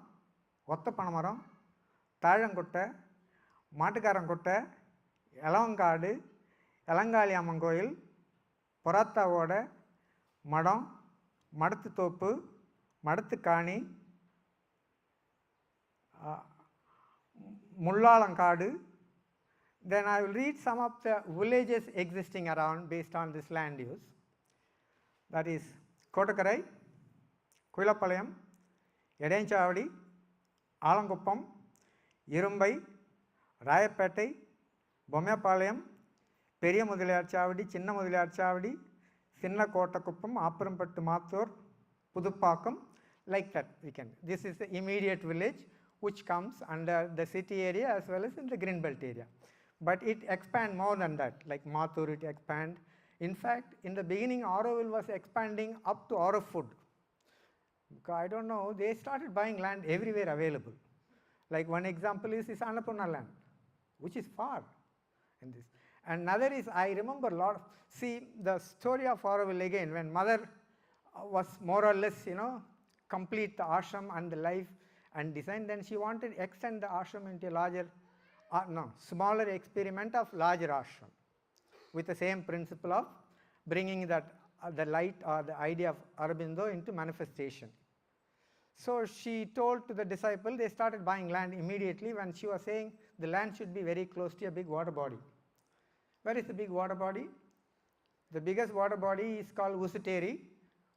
Othapanamaram, Thalangutta, Maatukarankotta, Elavangadu, Elangali Amman Koil, Porathavoda, Madam, Maduthuthopu, Maduthukani, Mullalankadu. Then I will read some of the villages existing around based on this land use. That is Kottakarai, Kuilapalayam, Edanchavadi, Alanguppam, Irumbai, Rayapettai, Bommapalayam, Periya Mudaliyar Chavadi, Chinna Mudaliyar Chavadi, Sinna Kottakuppam, Apparampattu Mathur, Pudupakkam, like that we can. This is the immediate village which comes under the city area as well as in the green belt area. But it expands more than that, like Mathur it expand. In fact, in the beginning Auroville was expanding up to Aurofood. I don't know, they started buying land everywhere available. Like one example is this Annapurna land, which is far in this. And another is, I remember a lot of, see the story of Auroville again, when mother was more or less, complete the ashram and the life and design, then she wanted to extend the ashram into a larger, smaller experiment of larger ashram with the same principle of bringing that the light or the idea of Aurobindo into manifestation. So she told to the disciple, they started buying land immediately when she was saying the land should be very close to a big water body. Where is the big water body? The biggest water body is called Usuteri,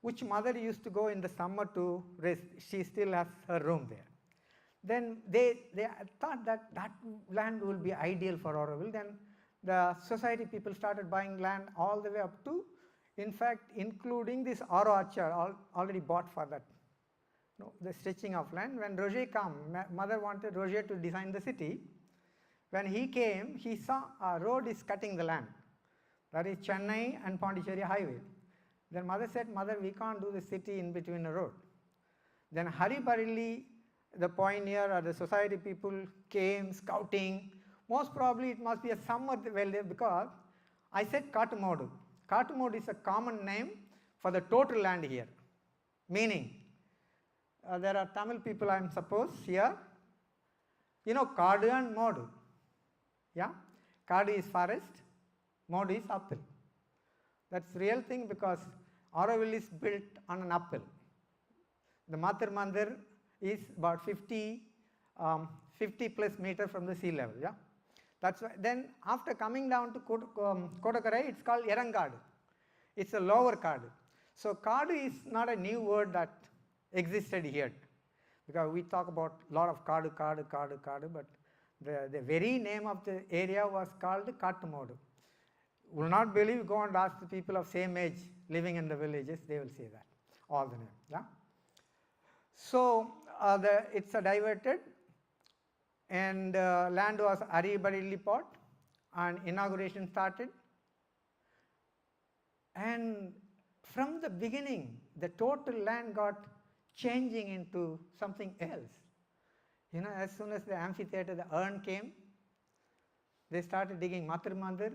which mother used to go in the summer to rest. She still has her room there. Then they thought that that land will be ideal for Auroville. Then the society people started buying land all the way up to, in fact, including this Auro Archer already bought for that. The stretching of land. When Roger came, mother wanted Roger to design the city. When he came, he saw a road is cutting the land. That is Chennai and Pondicherry highway. Then mother said, mother, we can't do the city in between a road. Then hurry-burriedly, the pioneer or the society people came scouting. Most probably it must be a summer well there, because I said Katumodu. Katumodu is a common name for the total land here. Meaning, there are Tamil people, I am suppose, here. You know, Kadu and Modu. Yeah? Kadu is forest, Modu is uphill. That's real thing, because Auroville is built on an uphill. The Mathur Mandir is about 50 plus meter from the sea level. Yeah? That's why. Then after coming down to Kodakarai, it's called Erangadu. It's a lower Kadu. So Kadu is not a new word that existed here, because we talk about a lot of Kadu, but the very name of the area was called Katumodu. Will not believe, go and ask the people of same age living in the villages, they will say that, all the name. Yeah? So it's a diverted, and land was hurry-burriedly bought, and inauguration started. And from the beginning, the total land got changing into something else. You know, as soon as the amphitheatre, the urn came, they started digging Mathur Mandir.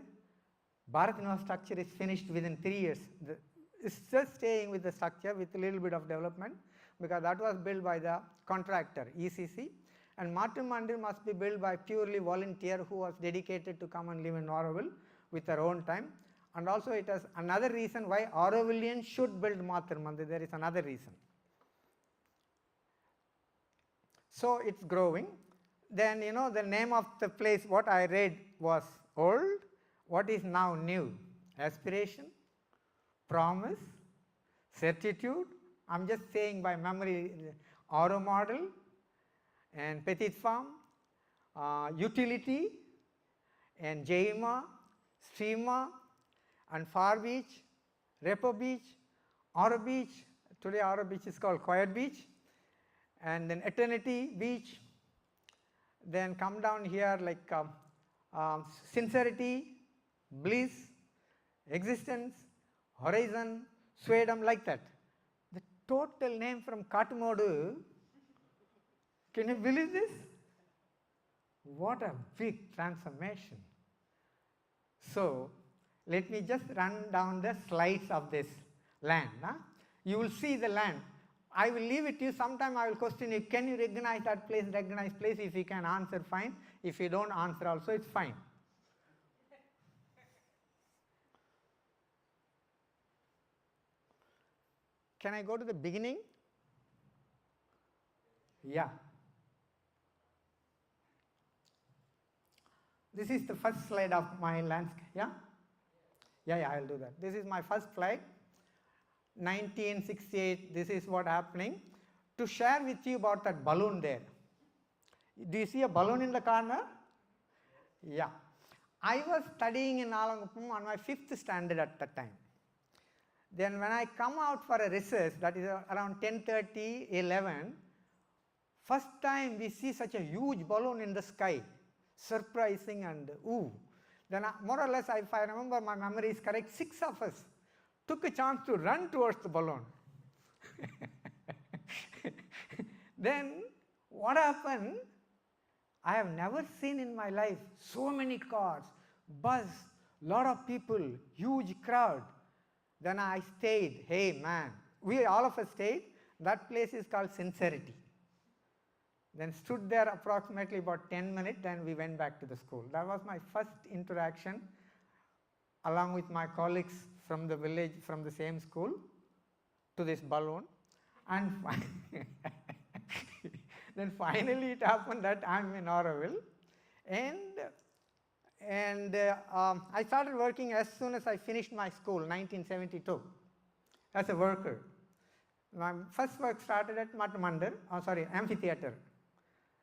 Bharat University structure is finished within 3 years. It's just staying with the structure with a little bit of development, because that was built by the contractor, ECC. And Mathur Mandir must be built by purely volunteer who was dedicated to come and live in Auroville with their own time. And also it has another reason why Aurovillians should build Mathur Mandir. There is another reason. So it's growing. Then, you know, the name of the place, what I read was old, what is now new? Aspiration, promise, certitude. I'm just saying by memory, Auro model and Petit Farm, utility, and Jaima, Streama, and Far Beach, Repo Beach, Auro Beach. Today Auro Beach is called Quiet Beach. And then Eternity Beach. Then come down here like Sincerity, Bliss, Existence, Horizon, Swadom, like that. The total name from Katumodu, can you believe this? What a big transformation. So, let me just run down the slides of this land. Huh? You will see the land. I will leave it to you. Sometime I will question you, can you recognize that place, recognize place? If you can answer, fine. If you don't answer also, it's fine. Can I go to the beginning? Yeah. This is the first slide of my landscape. Yeah? Yeah, I will do that. This is my first slide. 1968, this is what happening. To share with you about that balloon there. Do you see a balloon in the corner? Yeah. I was studying in Alanguppam on my 5th standard at that time. Then when I come out for a recess, that is around 10:30, 11, first time we see such a huge balloon in the sky. Surprising and ooh. Then more or less, if I remember my memory is correct, 6 of us took a chance to run towards the balloon. Then what happened? I have never seen in my life so many cars, bus, lot of people, huge crowd. Then I stayed. Hey man, we all of us stayed. That place is called Sincerity. Then stood there approximately about 10 minutes, then we went back to the school. That was my first interaction along with my colleagues from the village, from the same school, to this balloon. And then finally it happened that I'm in Auroville. And I started working as soon as I finished my school, 1972, as a worker. My first work started at amphitheatre.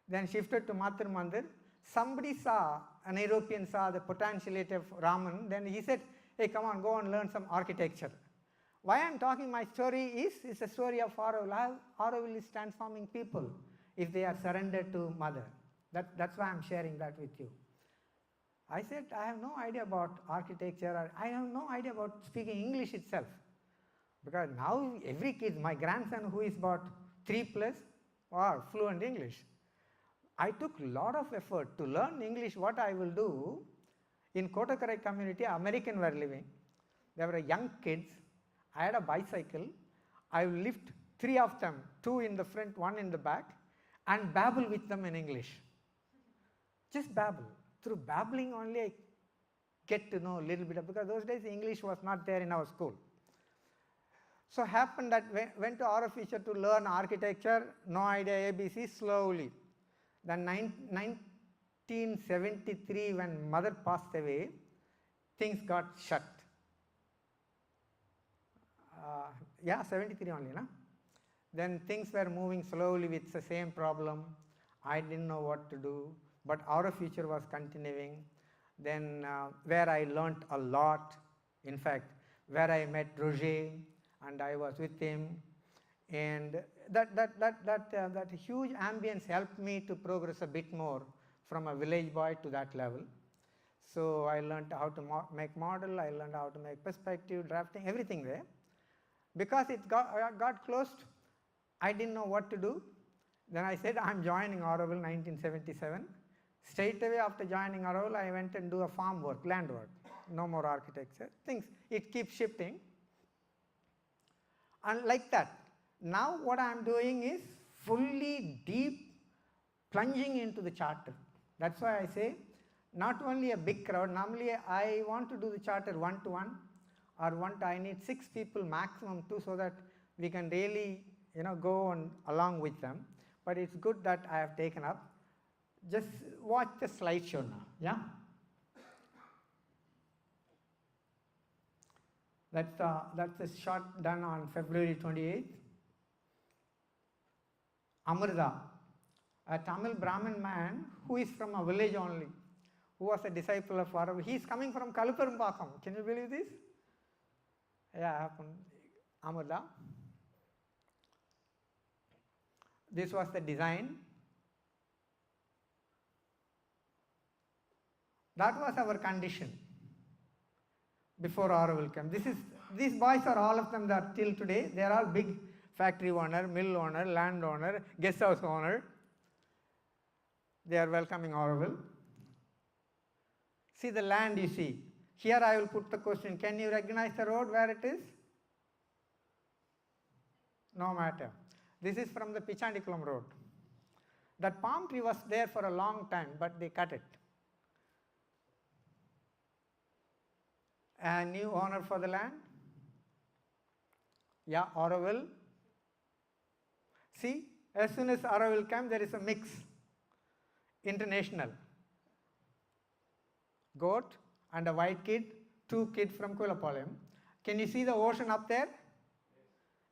Then shifted to Mathur Mandir. Somebody saw, an European saw the potentiality of Raman. Then he said, hey, come on, go and learn some architecture. Why I'm talking my story is, it's a story of Auroville. Auroville is transforming people if they are surrendered to Mother. That's why I'm sharing that with you. I said, I have no idea about architecture, or I have no idea about speaking English itself. Because now every kid, my grandson who is about 3 plus, are fluent English. I took a lot of effort to learn English. What I will do, in Kottakarai community, American were living. There were young kids. I had a bicycle. I will lift 3 of them, 2 in the front, 1 in the back, and babble with them in English. Just babble. Through babbling only I get to know a little bit of, because those days English was not there in our school. So happened that went to Auroville to learn architecture, no idea ABC, slowly. Then 1973, when mother passed away, things got shut. 73 only, no? Then things were moving slowly with the same problem. I didn't know what to do, but Auroville was continuing. Then where I learnt a lot, in fact, where I met Roger, and I was with him, and that huge ambience helped me to progress a bit more from a village boy to that level. So I learned how to make model, I learned how to make perspective, drafting, everything there. Because it got closed, I didn't know what to do. Then I said, I'm joining Auroville 1977. Straight away after joining Auroville, I went and do a farm work, land work. No more architecture. Things, it keeps shifting. And like that. Now what I am doing is fully deep plunging into the charter. That's why I say, not only a big crowd. Normally I want to do the charter 1-to-1 or I need 6 people maximum too, so that we can really go on along with them. But it's good that I have taken up. Just watch the slideshow now, yeah? That's a shot done on February 28th. Amrita, a Tamil Brahmin man who is from a village only, who was a disciple of Auroville. He is coming from Kaluperumbakam. Can you believe this? Yeah, happened. Amrita. This was the design. That was our condition before Auroville came. These boys are all of them that till today, they are all big factory owner, mill owner, land owner, guest house owner. They are welcoming Auroville. See the land you see. Here I will put the question, can you recognize the road where it is? No matter. This is from the Pichandikulam road. That palm tree was there for a long time, but they cut it. A new owner for the land. Yeah, Auroville. See, as soon as Auroville came, there is a mix. International. Goat and a white kid, 2 kids from Kulapalayam. Can you see the ocean up there?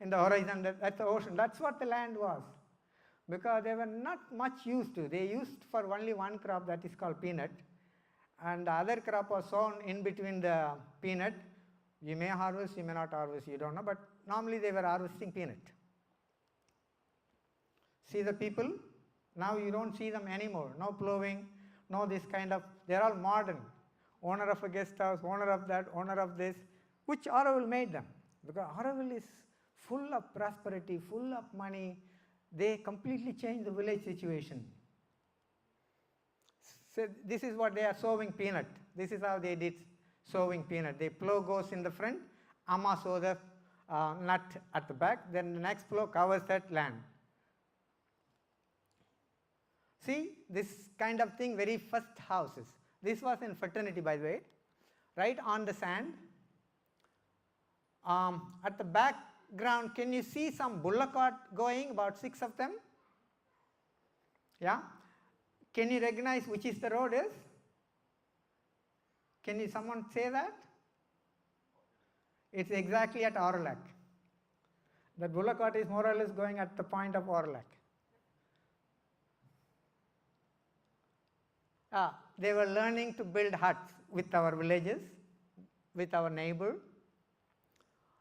In the horizon, that's the ocean. That's what the land was. Because they were not much used to. They used for only one crop, that is called peanut. And the other crop was sown in between the peanut. You may harvest, you may not harvest, you don't know. But normally they were harvesting peanut. See the people? Now you don't see them anymore. No plowing, no this kind of, they're all modern. Owner of a guest house, owner of that, owner of this, which Auroville made them. Because Auroville is full of prosperity, full of money. They completely changed the village situation. So this is what they are sowing peanut. This is how they did sowing peanut. The plow goes in the front, Amma sow the nut at the back, then the next plow covers that land. See, this kind of thing, very first houses. This was in fraternity, by the way, right on the sand. At the background, can you see some bullock cart going, about 6 of them? Yeah? Can you recognize which is the road is? Can you someone say that? It's exactly at Aurolac. The bullock cart is more or less going at the point of Aurolac. They were learning to build huts with our villages, with our neighbor.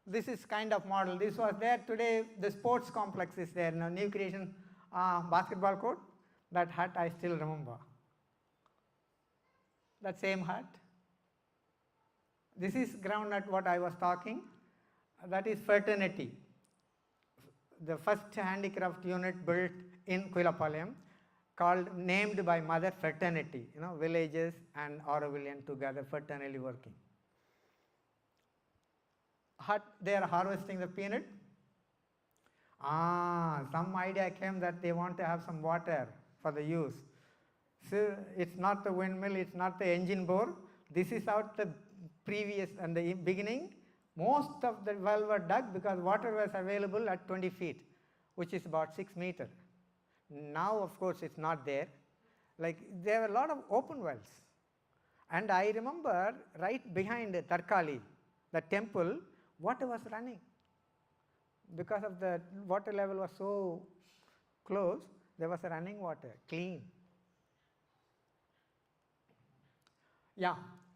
This is kind of model. This was there today. The sports complex is there. Now, new creation basketball court. That hut I still remember. That same hut. This is groundnut what I was talking. That is fraternity. The first handicraft unit built in Kuilapalayam, named by mother fraternity, villages and Aurovillian together fraternally working. They are harvesting the peanut. Some idea came that they want to have some water for the use. So it's not the windmill, it's not the engine bore. This is out the previous and the beginning. Most of the well were dug because water was available at 20 feet, which is about 6 meters. Now, of course, it's not there. Like, there were a lot of open wells. And I remember right behind Tarkali, the temple, water was running. Because of the water level was so close, there was a running water, clean. Yeah,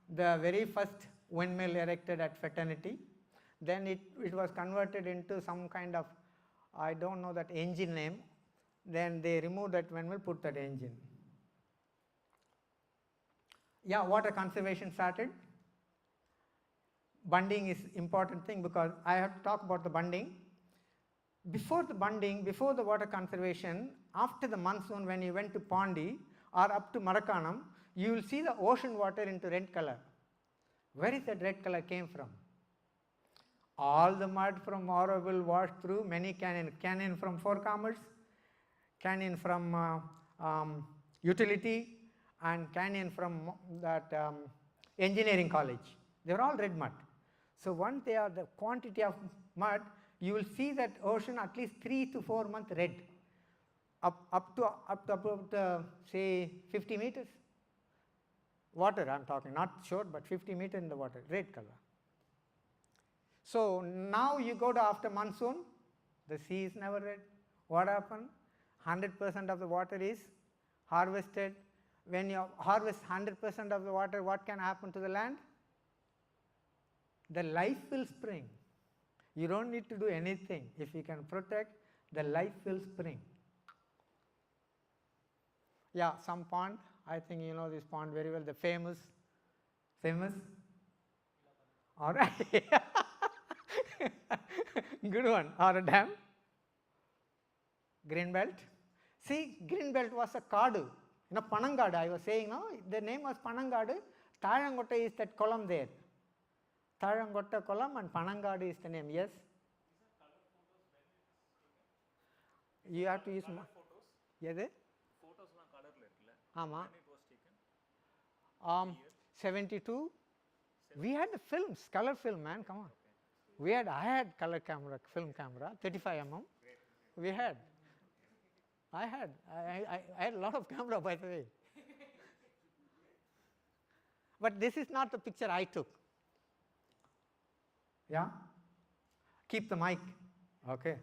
the very first windmill erected at Fraternity, then it was converted into some kind of, I don't know that engine name, then they removed that windmill, put that engine. Yeah, water conservation started. Bunding is important thing because I have to talk about the bunding. Before the bunding, before the water conservation, after the monsoon when you went to Pondi or up to Marakanam, you will see the ocean water into red color. Where is that red color came from? All the mud from Auroville washed through many canyon from Four Commerce, canyon from utility, and canyon from that engineering college. They are all red mud. So once they are the quantity of mud, you will see that ocean at least 3 to 4 months red, up to about say 50 meters. Water I am talking, not short, but 50 meters in the water, red color. So now you go to after monsoon, the sea is never red. What happened? 100% of the water is harvested. When you harvest 100% of the water, what can happen to the land? The life will spring. You don't need to do anything. If you can protect, the life will spring. Yeah, some pond, I think you know this pond very well, the famous, all right, good one, or a dam, green belt. See, green belt was a kadu, Panangadu, I was saying, no, the name was Panangadu, Thayangotta is that column there. Thayangotta column and Panangadu is the name, yes. You have to use color photos. Yes, photos color 72. We had the films, color film, man, come on. I had color camera, film camera, 35 mm. We had. I had a lot of camera, by the way. But this is not the picture I took. Yeah? Keep the mic. Okay.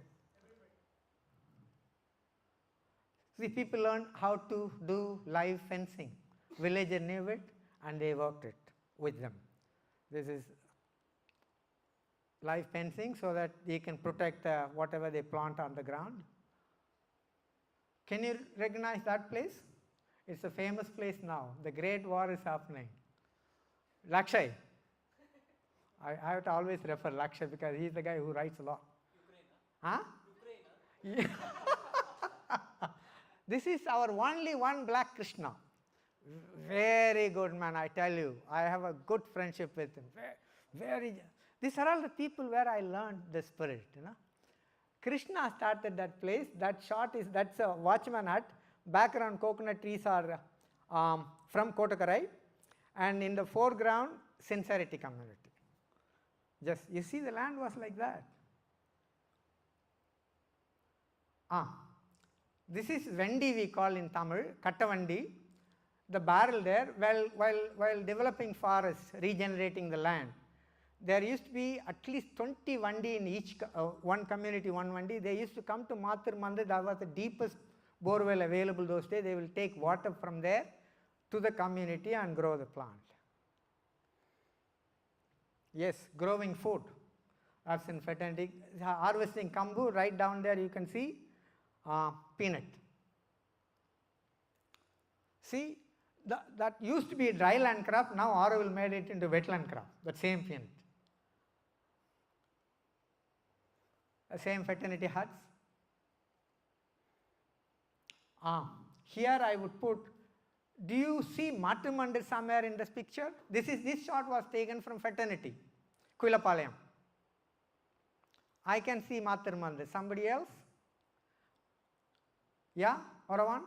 See, people learned how to do live fencing. Villager knew it and they worked it with them. This is live fencing so that they can protect whatever they plant on the ground. Can you recognize that place? It's a famous place now. The Great War is happening. Lakshay. I have to always refer Lakshay because he's the guy who writes a lot. Ukraine, huh? Ukraine, huh? This is our only one black Krishna. Very good man, I tell you. I have a good friendship with him. These are all the people where I learned the spirit, Krishna started that place. That's a watchman hut. Background coconut trees are from Kotakarai. And in the foreground, sincerity community. Just, you see the land was like that. This is Vendi we call in Tamil, Kattavandi. The barrel there, while developing forests, regenerating the land, there used to be at least 20 Vandi in each, one community, one Vandi. They used to come to Mathur Mandir, that was the deepest borewell available those days. They will take water from there to the community and grow the plant. Yes, growing food. That's in fraternity. Harvesting kambu, right down there you can see peanut. See, that used to be a dry land crop, now Auroville made it into wetland crop, that same peanut. Same fraternity huts. Here I would put, do you see Matu Mandir somewhere in this picture? This shot was taken from fraternity, Kuilapalayam. I can see Matar Mandir. Somebody else? Yeah, Oravan?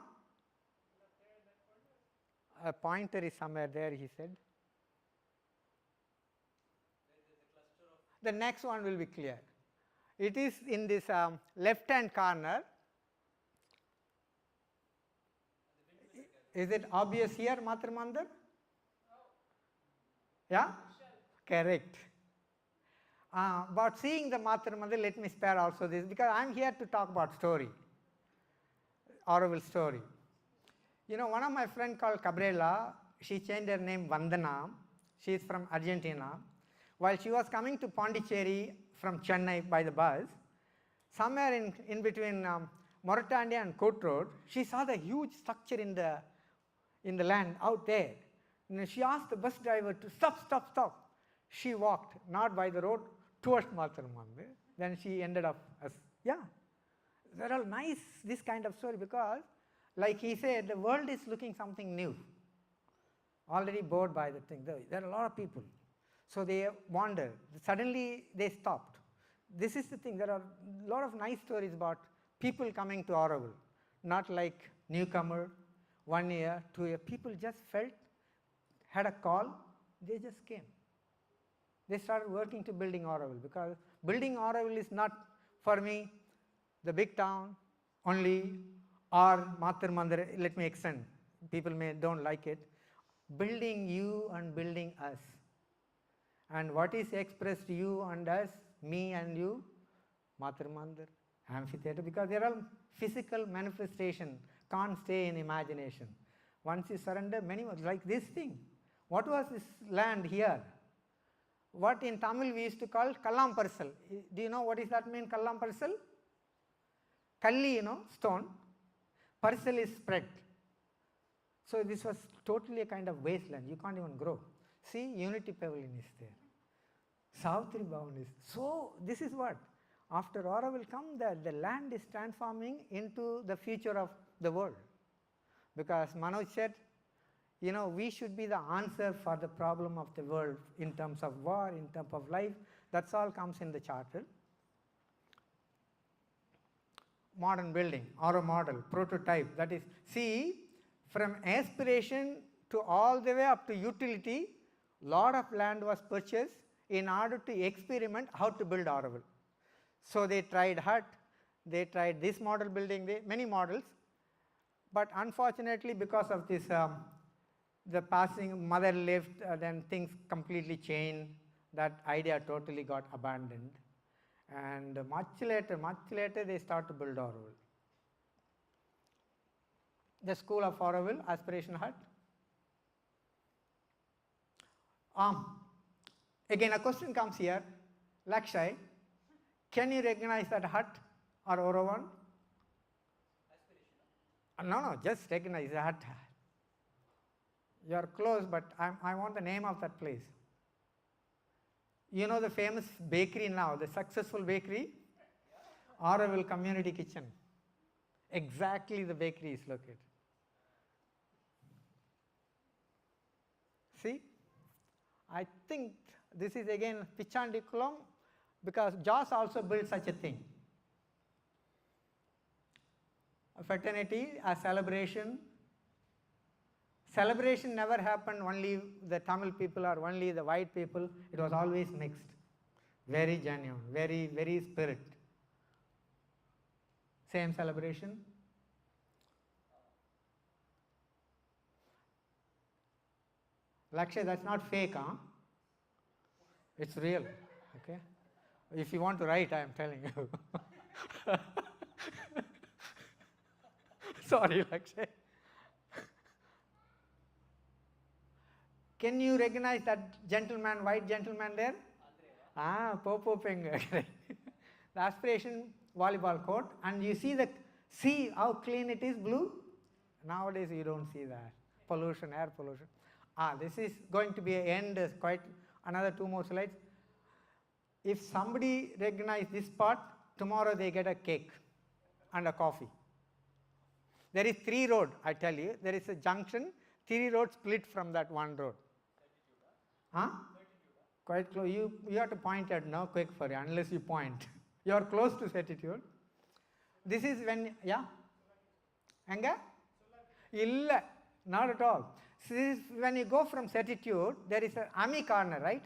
A pointer is somewhere there, he said. The next one will be clear. It is in this left-hand corner. Is it obvious here, Matar Mandir? Yeah? Correct. About seeing the Matar Mandir, let me spare also this, because I am here to talk about story, Auroville story. You know, one of my friend called Cabrera, she changed her name Vandana. She is from Argentina. While she was coming to Pondicherry from Chennai by the bus, somewhere in between Mauritania and Court Road, she saw the huge structure in the land out there. And she asked the bus driver to stop. She walked, not by the road, towards Matar Mandir. Then she ended up as, yeah. They're all nice, this kind of story, because like he said, the world is looking something new. Already bored by the thing. There are a lot of people. So they wandered. Suddenly they stopped. This is the thing. There are a lot of nice stories about people coming to Auroville. Not like newcomer, 1 year, 2 year. People just felt, had a call, they just came. They started working to building Auroville, because building Auroville is not for me the big town only, or Matar Mandir, let me extend. People don't like it. Building you and building us. And what is expressed you and us, me and you? Matar Mandir, amphitheatre, because they are all physical manifestation, can't stay in imagination. Once you surrender, many more, like this thing. What was this land here? What in Tamil we used to call Kallam Parsal. Do you know what does that mean, Kallam Parsal? Kalli, you know, stone. Parsal is spread. So this was totally a kind of wasteland. You can't even grow. See, Unity Pavilion is there. Savitri Bhavan is. So this is what? After Auroville come, the land is transforming into the future of the world. Because Manoj said, you know, we should be the answer for the problem of the world in terms of war, in terms of life. That's all comes in the charter. Modern building, Auro model, prototype. That is, see, from aspiration to all the way up to utility, lot of land was purchased in order to experiment how to build Auroville. So they tried hut, they tried this model building, many models. But unfortunately, because of this, the passing mother left, then things completely changed. That idea totally got abandoned. And much later, they start to build Auroville. The school of Auroville, Aspiration Hut. Again, a question comes here. Lakshay, can you recognize that hut or Oravan? No, just recognize the hut. You are close, but I want the name of that place. You know the famous bakery now, the successful bakery? Auroville Community Kitchen. Exactly the bakery is located. See? I think this is again Pichandiculam, because Joss also built such a thing. A fraternity, a celebration. Celebration never happened only the Tamil people or only the white people. It was always mixed. Very genuine, very spirit. Same celebration. Lakshay, that's not fake, huh? It's real, okay? If you want to write, I am telling you. Sorry, Lakshay. Can you recognize that gentleman, white gentleman there? Popo Penga. The Aspiration volleyball court, and you see how clean it is, blue? Nowadays you don't see that. Pollution, air pollution. This is going to be an end, quite another 2 more slides. If somebody recognize this part, tomorrow they get a cake and a coffee. There is 3 road, I tell you. There is a junction, 3 roads split from that one road. Huh? Quite close. You have to point at no quick for you, unless you point. You are close to certitude. This is when, yeah? Anga? Illa, not at all. So this is when you go from certitude, there is an Ami corner, right?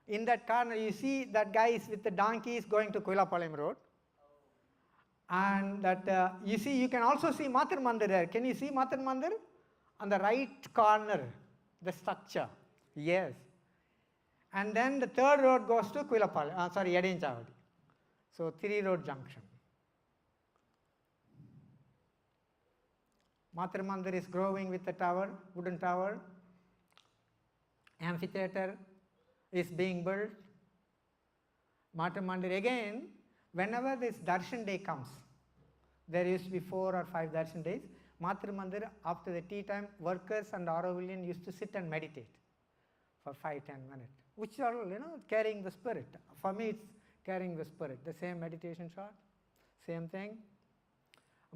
In that corner, you see that guy is with the donkey is going to Kuilapalayam Road. And that you see, you can also see Mathur Mandir there. Can you see Mathur Mandir? On the right corner, the structure. Yes. And then the 3rd road goes to Yedinchavadi. So 3 road junction. Mathur Mandir is growing with the tower, wooden tower. Amphitheater is being built. Mathur Mandir again, whenever this darshan day comes, there used to be 4 or 5 darshan days. Mathur Mandir, after the tea time, workers and Aurovillian used to sit and meditate for 5-10 minutes, which are, carrying the spirit. For me, it's carrying the spirit. The same meditation shot, same thing.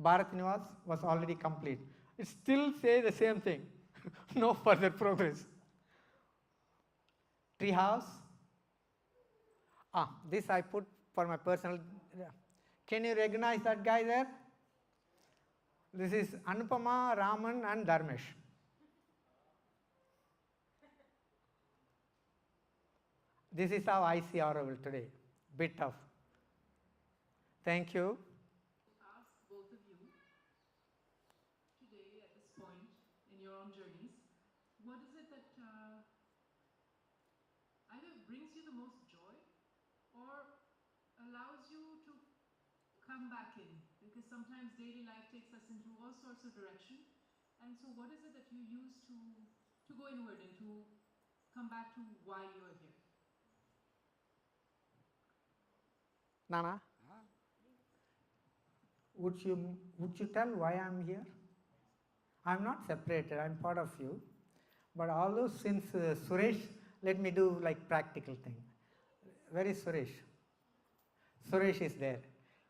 Bharat Niwas was already complete. It still says the same thing. No further progress. Tree house. This I put for my personal. Can you recognize that guy there? This is Anupama, Raman and Dharmesh. This is how I see Auroville today. Bit tough. Thank you. Ask both of you today at this point in your own journeys, what is it that either brings you the most joy or allows you to come back in? Because sometimes daily life takes us into all sorts of direction. And so what is it that you use to go inward and to come back to why you're here? Nana, would you tell why I'm here? I'm not separated, I'm part of you. But although since Suresh, let me do like practical thing. Where is Suresh? Suresh is there.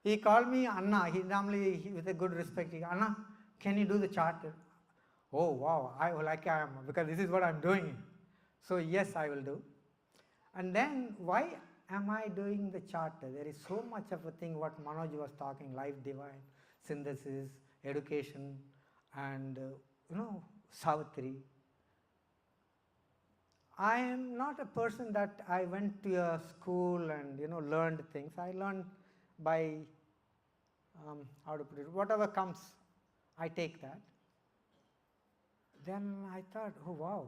He called me Anna. He normally, with a good respect, Anna, can you do the charter? Oh wow, I am, because this is what I'm doing. So yes, I will do. And then why am I doing the charter? There is so much of a thing what Manoj was talking, life divine, synthesis, education, and Savitri. I am not a person that I went to a school and learned things. I learned by how to put it, whatever comes, I take that. Then I thought, oh wow,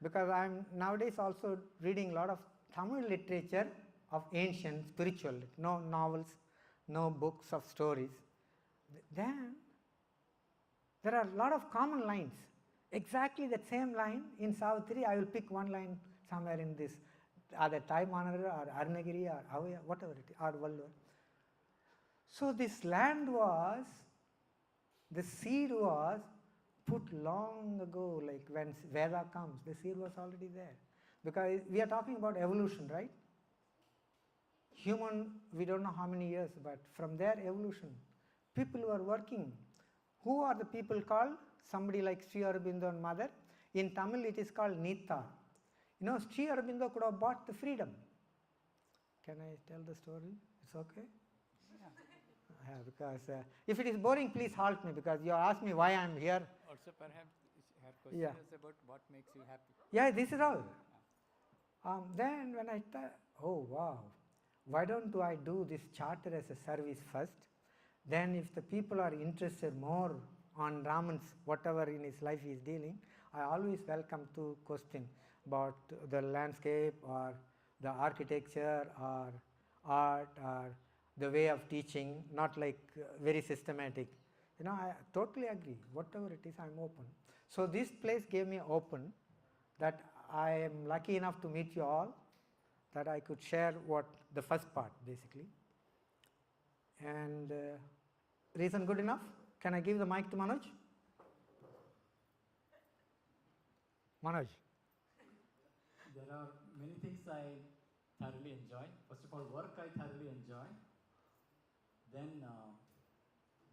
because I'm nowadays also reading a lot of Tamil literature of ancient spiritual, no novels, no books of stories. Then there are a lot of common lines. Exactly the same line in Savitri, I will pick one line somewhere in this, either Taimanara or Arunagiri or Avaya, whatever it is, or Vallur. So this land was, the seed was put long ago, like when Veda comes, the seed was already there. Because we are talking about evolution, right? Human, we don't know how many years, but from their evolution, people who are working. Who are the people called? Somebody like Sri Aurobindo and Mother. In Tamil, it is called Nita. Sri Aurobindo could have bought the freedom. Can I tell the story? It's okay? Yeah, because if it is boring, please halt me, because you asked me why I am here. Also, perhaps her question is about what makes you happy. Yeah, this is all. Then when I thought, oh wow, why don't I do this charter as a service first? Then if the people are interested more on Raman's, whatever in his life he is dealing, I always welcome to question about the landscape or the architecture or art or the way of teaching, not like very systematic. I totally agree. Whatever it is, I'm open. So this place gave me open, that I am lucky enough to meet you all, that I could share what the first part basically. And reason good enough? Can I give the mic to Manoj? Manoj. There are many things I thoroughly enjoy. First of all, work I thoroughly enjoy. Then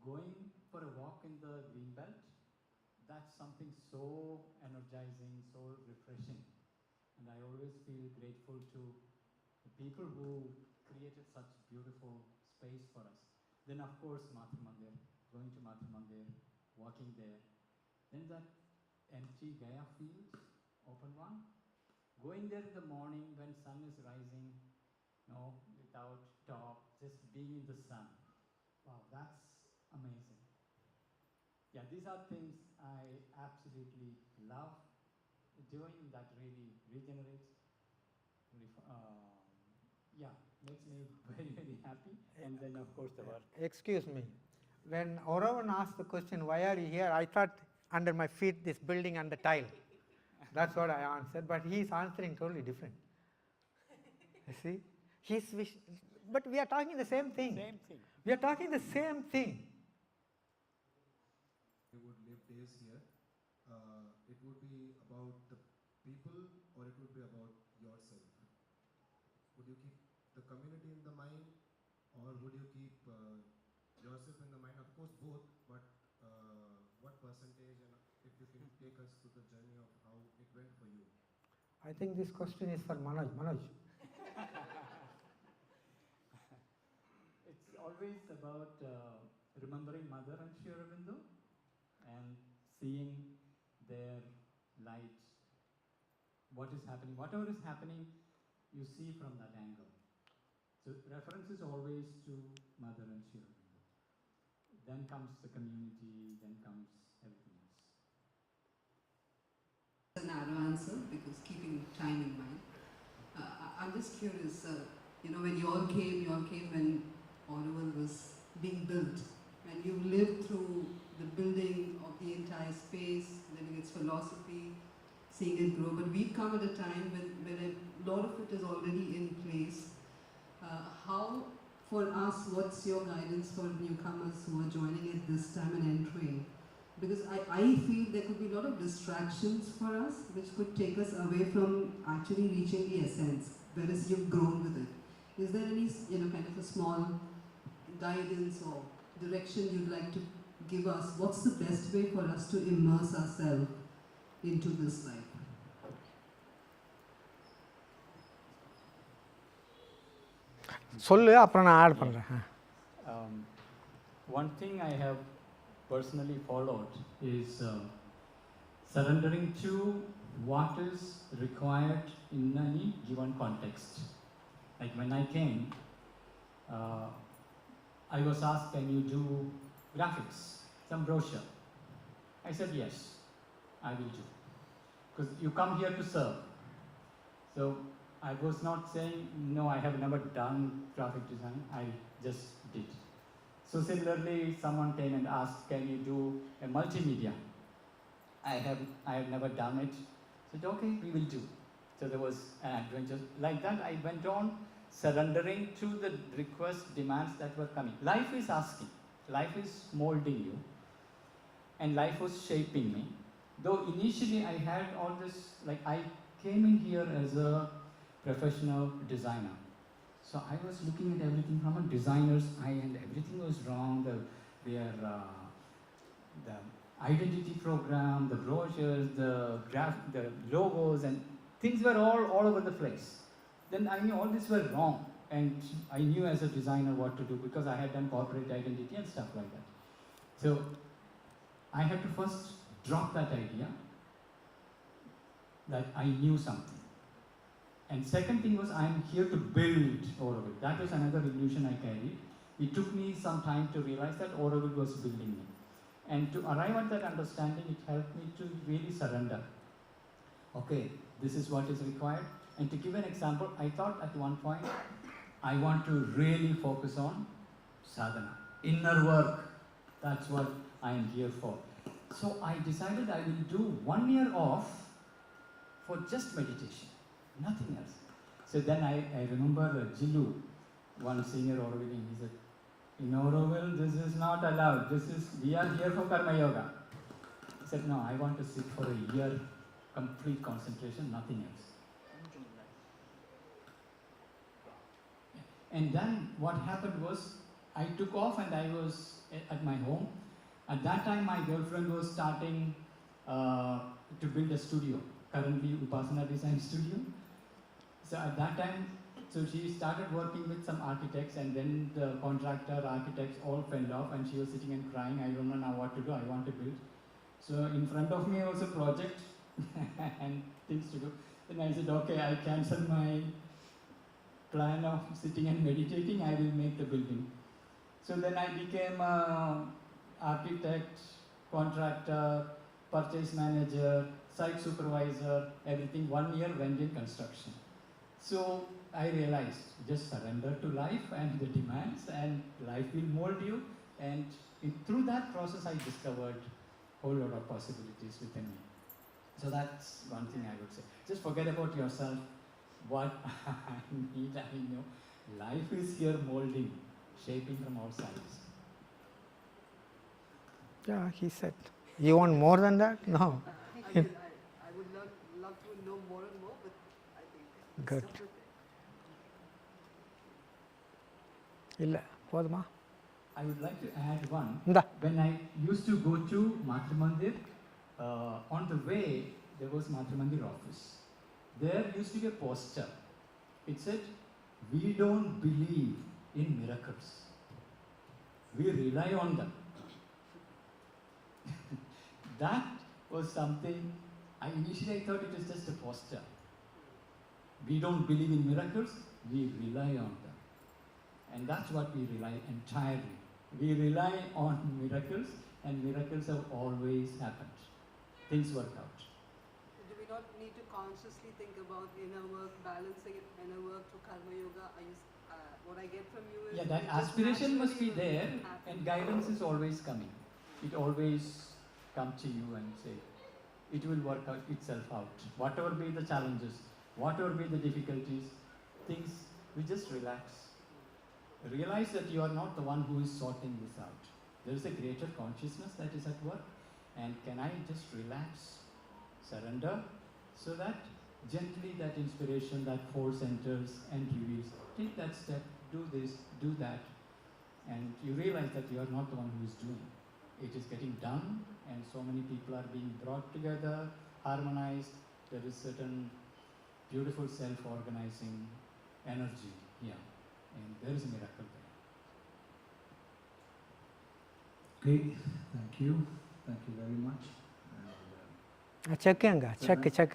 going for a walk in the green belt, that's something so energizing, so refreshing. And I always feel grateful to the people who created such beautiful space for us. Then of course Matru Mandir, going to Matru Mandir, walking there. Then that empty Gaya field, open one. Going there in the morning when sun is rising, without top, just being in the sun. Wow, that's amazing. Yeah, these are things I absolutely love doing, that really regenerates. Yeah, makes me very, very happy. And then of course the work. Excuse me. When Auroville asked the question, why are you here? I thought under my feet this building and the tile. That's what I answered, but he is answering totally different. You see? But we are talking the same thing. Same thing. We are talking the same thing. You would live days here. It would be about the people or it would be about yourself? Would you keep the community in the mind or would you keep yourself in the mind? Of course both, but what percentage, and if you can take us through the journey of how it went for you? I think this question is for Manoj. Manoj. It's always about remembering Mother and Sri Aurobindo and seeing their light. What is happening, whatever is happening, you see from that angle. So reference is always to Mother and Sri Aurobindo. Then comes the community, then comes everything else. A narrow answer because keeping time in mind. I'm just curious, when you all came when Auroville was being built, and you lived through the building of the entire space, living its philosophy, seeing it grow. But we've come at a time when a lot of it is already in place. How, for us, what's your guidance for newcomers who are joining at this time and entering? Because I feel there could be a lot of distractions for us which could take us away from actually reaching the essence, whereas you've grown with it. Is there any kind of a small guidance or direction you'd like to give us? What's the best way for us to immerse ourselves into this life? சொல்லு அப்புறம் நான் add பண்றேன். One thing I have personally followed is surrendering to what is required in any given context. Like when I came, I was asked, can you do graphics, some brochure? I said, yes, I will do. Because you come here to serve. So I was not saying, no, I have never done graphic design, I just did. So similarly, someone came and asked, can you do a multimedia? I have never done it. I said, okay, we will do. So there was an adventure. Like that, I went on surrendering to the requests, demands that were coming. Life is asking. Life is molding you. And life was shaping me. Though initially I had all this, like I came in here as a professional designer. So I was looking at everything from a designer's eye and everything was wrong. The identity program, the brochures, the logos and things were all over the place. Then I knew all this were wrong and I knew as a designer what to do because I had done corporate identity and stuff like that. So I had to first drop that idea that I knew something. And second thing was I am here to build Auroville. That was another illusion I carried. It took me some time to realize that Auroville was building me. And to arrive at that understanding, it helped me to really surrender. Okay, this is what is required. And to give an example, I thought at one point, I want to really focus on sadhana, inner work. That's what I am here for. So I decided I will do 1 year off for just meditation. Nothing else. So then I remember Jilu, one senior Auroville, he said, in Auroville, this is not allowed. We are here for Karma Yoga. He said, no, I want to sit for a year, complete concentration, nothing else. And then what happened was, I took off and I was at my home. At that time, my girlfriend was starting to build a studio, currently Upasana Design Studio. So at that time, so she started working with some architects, and then the contractor, architects all fell off, and she was sitting and crying, I don't know now what to do, I want to build. So in front of me was a project and things to do. Then I said, okay, I cancel my plan of sitting and meditating, I will make the building. So then I became a architect, contractor, purchase manager, site supervisor, everything. 1 year went in construction. So I realized, just surrender to life and the demands, and life will mold you. And through that process, I discovered a whole lot of possibilities within me. So that's one thing I would say. Just forget about yourself. What I need, I know. Life is here molding, shaping from all sides. Yeah, he said. You want more than that? No. I would love to know more and more, but I think Good. stop it. ಇಲ್ಲ ಹೋದಮ್ಮ I would like to add one. ಇಂದ When I used to go to Matrimandir, on the way there was Matrimandir office. There used to be a poster. It said, "We don't believe in miracles. We rely on them." That was something initially I thought it was just a poster. We don't believe in miracles, we rely on them. And that's what we rely entirely. We rely on miracles, and miracles have always happened. Things work out. Do we not need to consciously think about inner work, balancing inner work to karma yoga? What I get from you is Yeah, that it just aspiration must be naturally there, will happen. and guidance is always coming. It always comes to you and say, it will work out itself out. Whatever be the challenges, whatever be the difficulties, things, we just relax. Realize that you are not the one who is sorting this out. There is a greater consciousness that is at work, and can I just relax, surrender, so that gently that inspiration, that force enters and reveals, take that step, do this, do that, and you realize that you are not the one who is doing. It is getting done, and so many people are being brought together, harmonized. There is certain beautiful self-organizing energy here, and there is a miracle there. Okay, thank you very much. And, check ಹಂಗ check check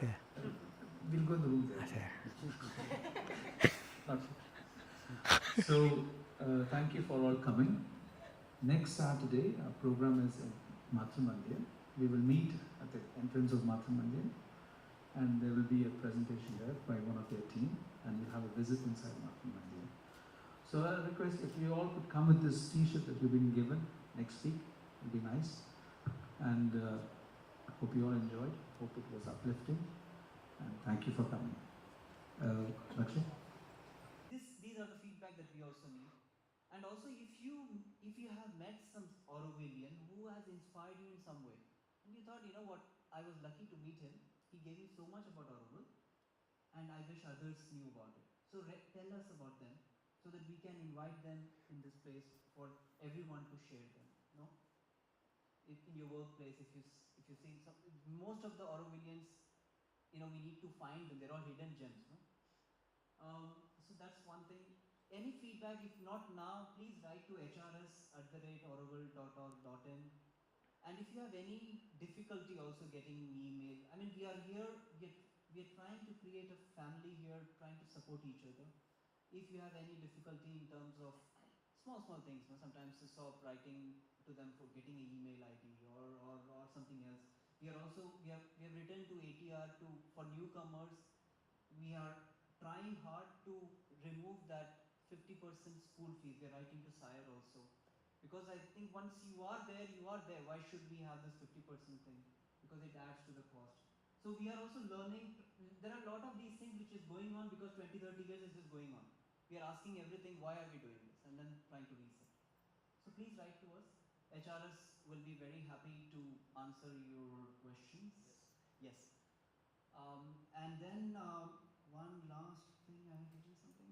we'll go in the room there. So, thank you for all coming. Next Saturday, our program is at Matrimandir. We will meet at the entrance of Matrimandir, and there will be a presentation there by one of their team, and we'll have a visit inside Matrimandir. So I request if you all could come with this T-shirt that you've been given next week, it'll be nice. And I hope you all enjoyed. Hope it was uplifting, and thank you for coming. Lakshmi? These are the feedback that we also need. And also, if you have met some Aurovillian who has inspired you in some way, and you thought, you know what, I was lucky to meet him. He gave me so much about Auroville, and I wish others knew about it. So tell us about them, so that we can invite them in this place for everyone to share them. No, in your workplace, if you see some, most of the Aurovillians, we need to find them. They're all hidden gems. No. So that's one thing. Any feedback, if not now, please write to hrs@auroville.org.in. And if you have any difficulty also getting email, I mean, we are here, we are trying to create a family here, trying to support each other. If you have any difficulty in terms of small things, sometimes to stop writing to them for getting an email ID or something else. We have written to ATR for newcomers. We are trying hard to remove that 50% school fees. We are writing to Sire also. Because I think once you are there, you are there. Why should we have this 50% thing? Because it adds to the cost. So we are also learning. There are a lot of these things which is going on because 20, 30 years is just going on. We are asking everything, why are we doing this? And then trying to reset. So please write to us. HRS will be very happy to answer your questions. Yes. And then one last thing, am I forgetting something?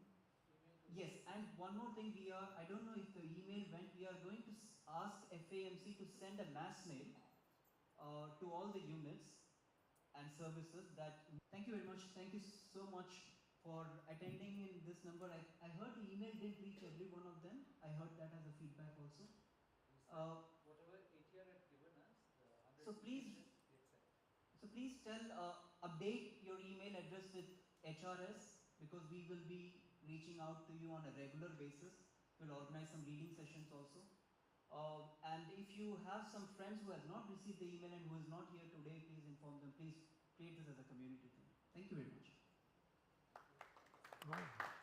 Yes, and one more thing, I don't know if the email went, we are going to ask FAMC to send a mass mail to all the units and services that, thank you very much, thank you so much for attending in this number. I heard the email didn't reach every one of them, I heard that as a feedback also. Whatever ATR had given us, the So please, update your email address with HRS, because we will be reaching out to you on a regular basis. We'll organize some reading sessions also. And if you have some friends who have not received the email and who is not here today, please inform them. Please create this as a community thing. Thank you very much. Wow.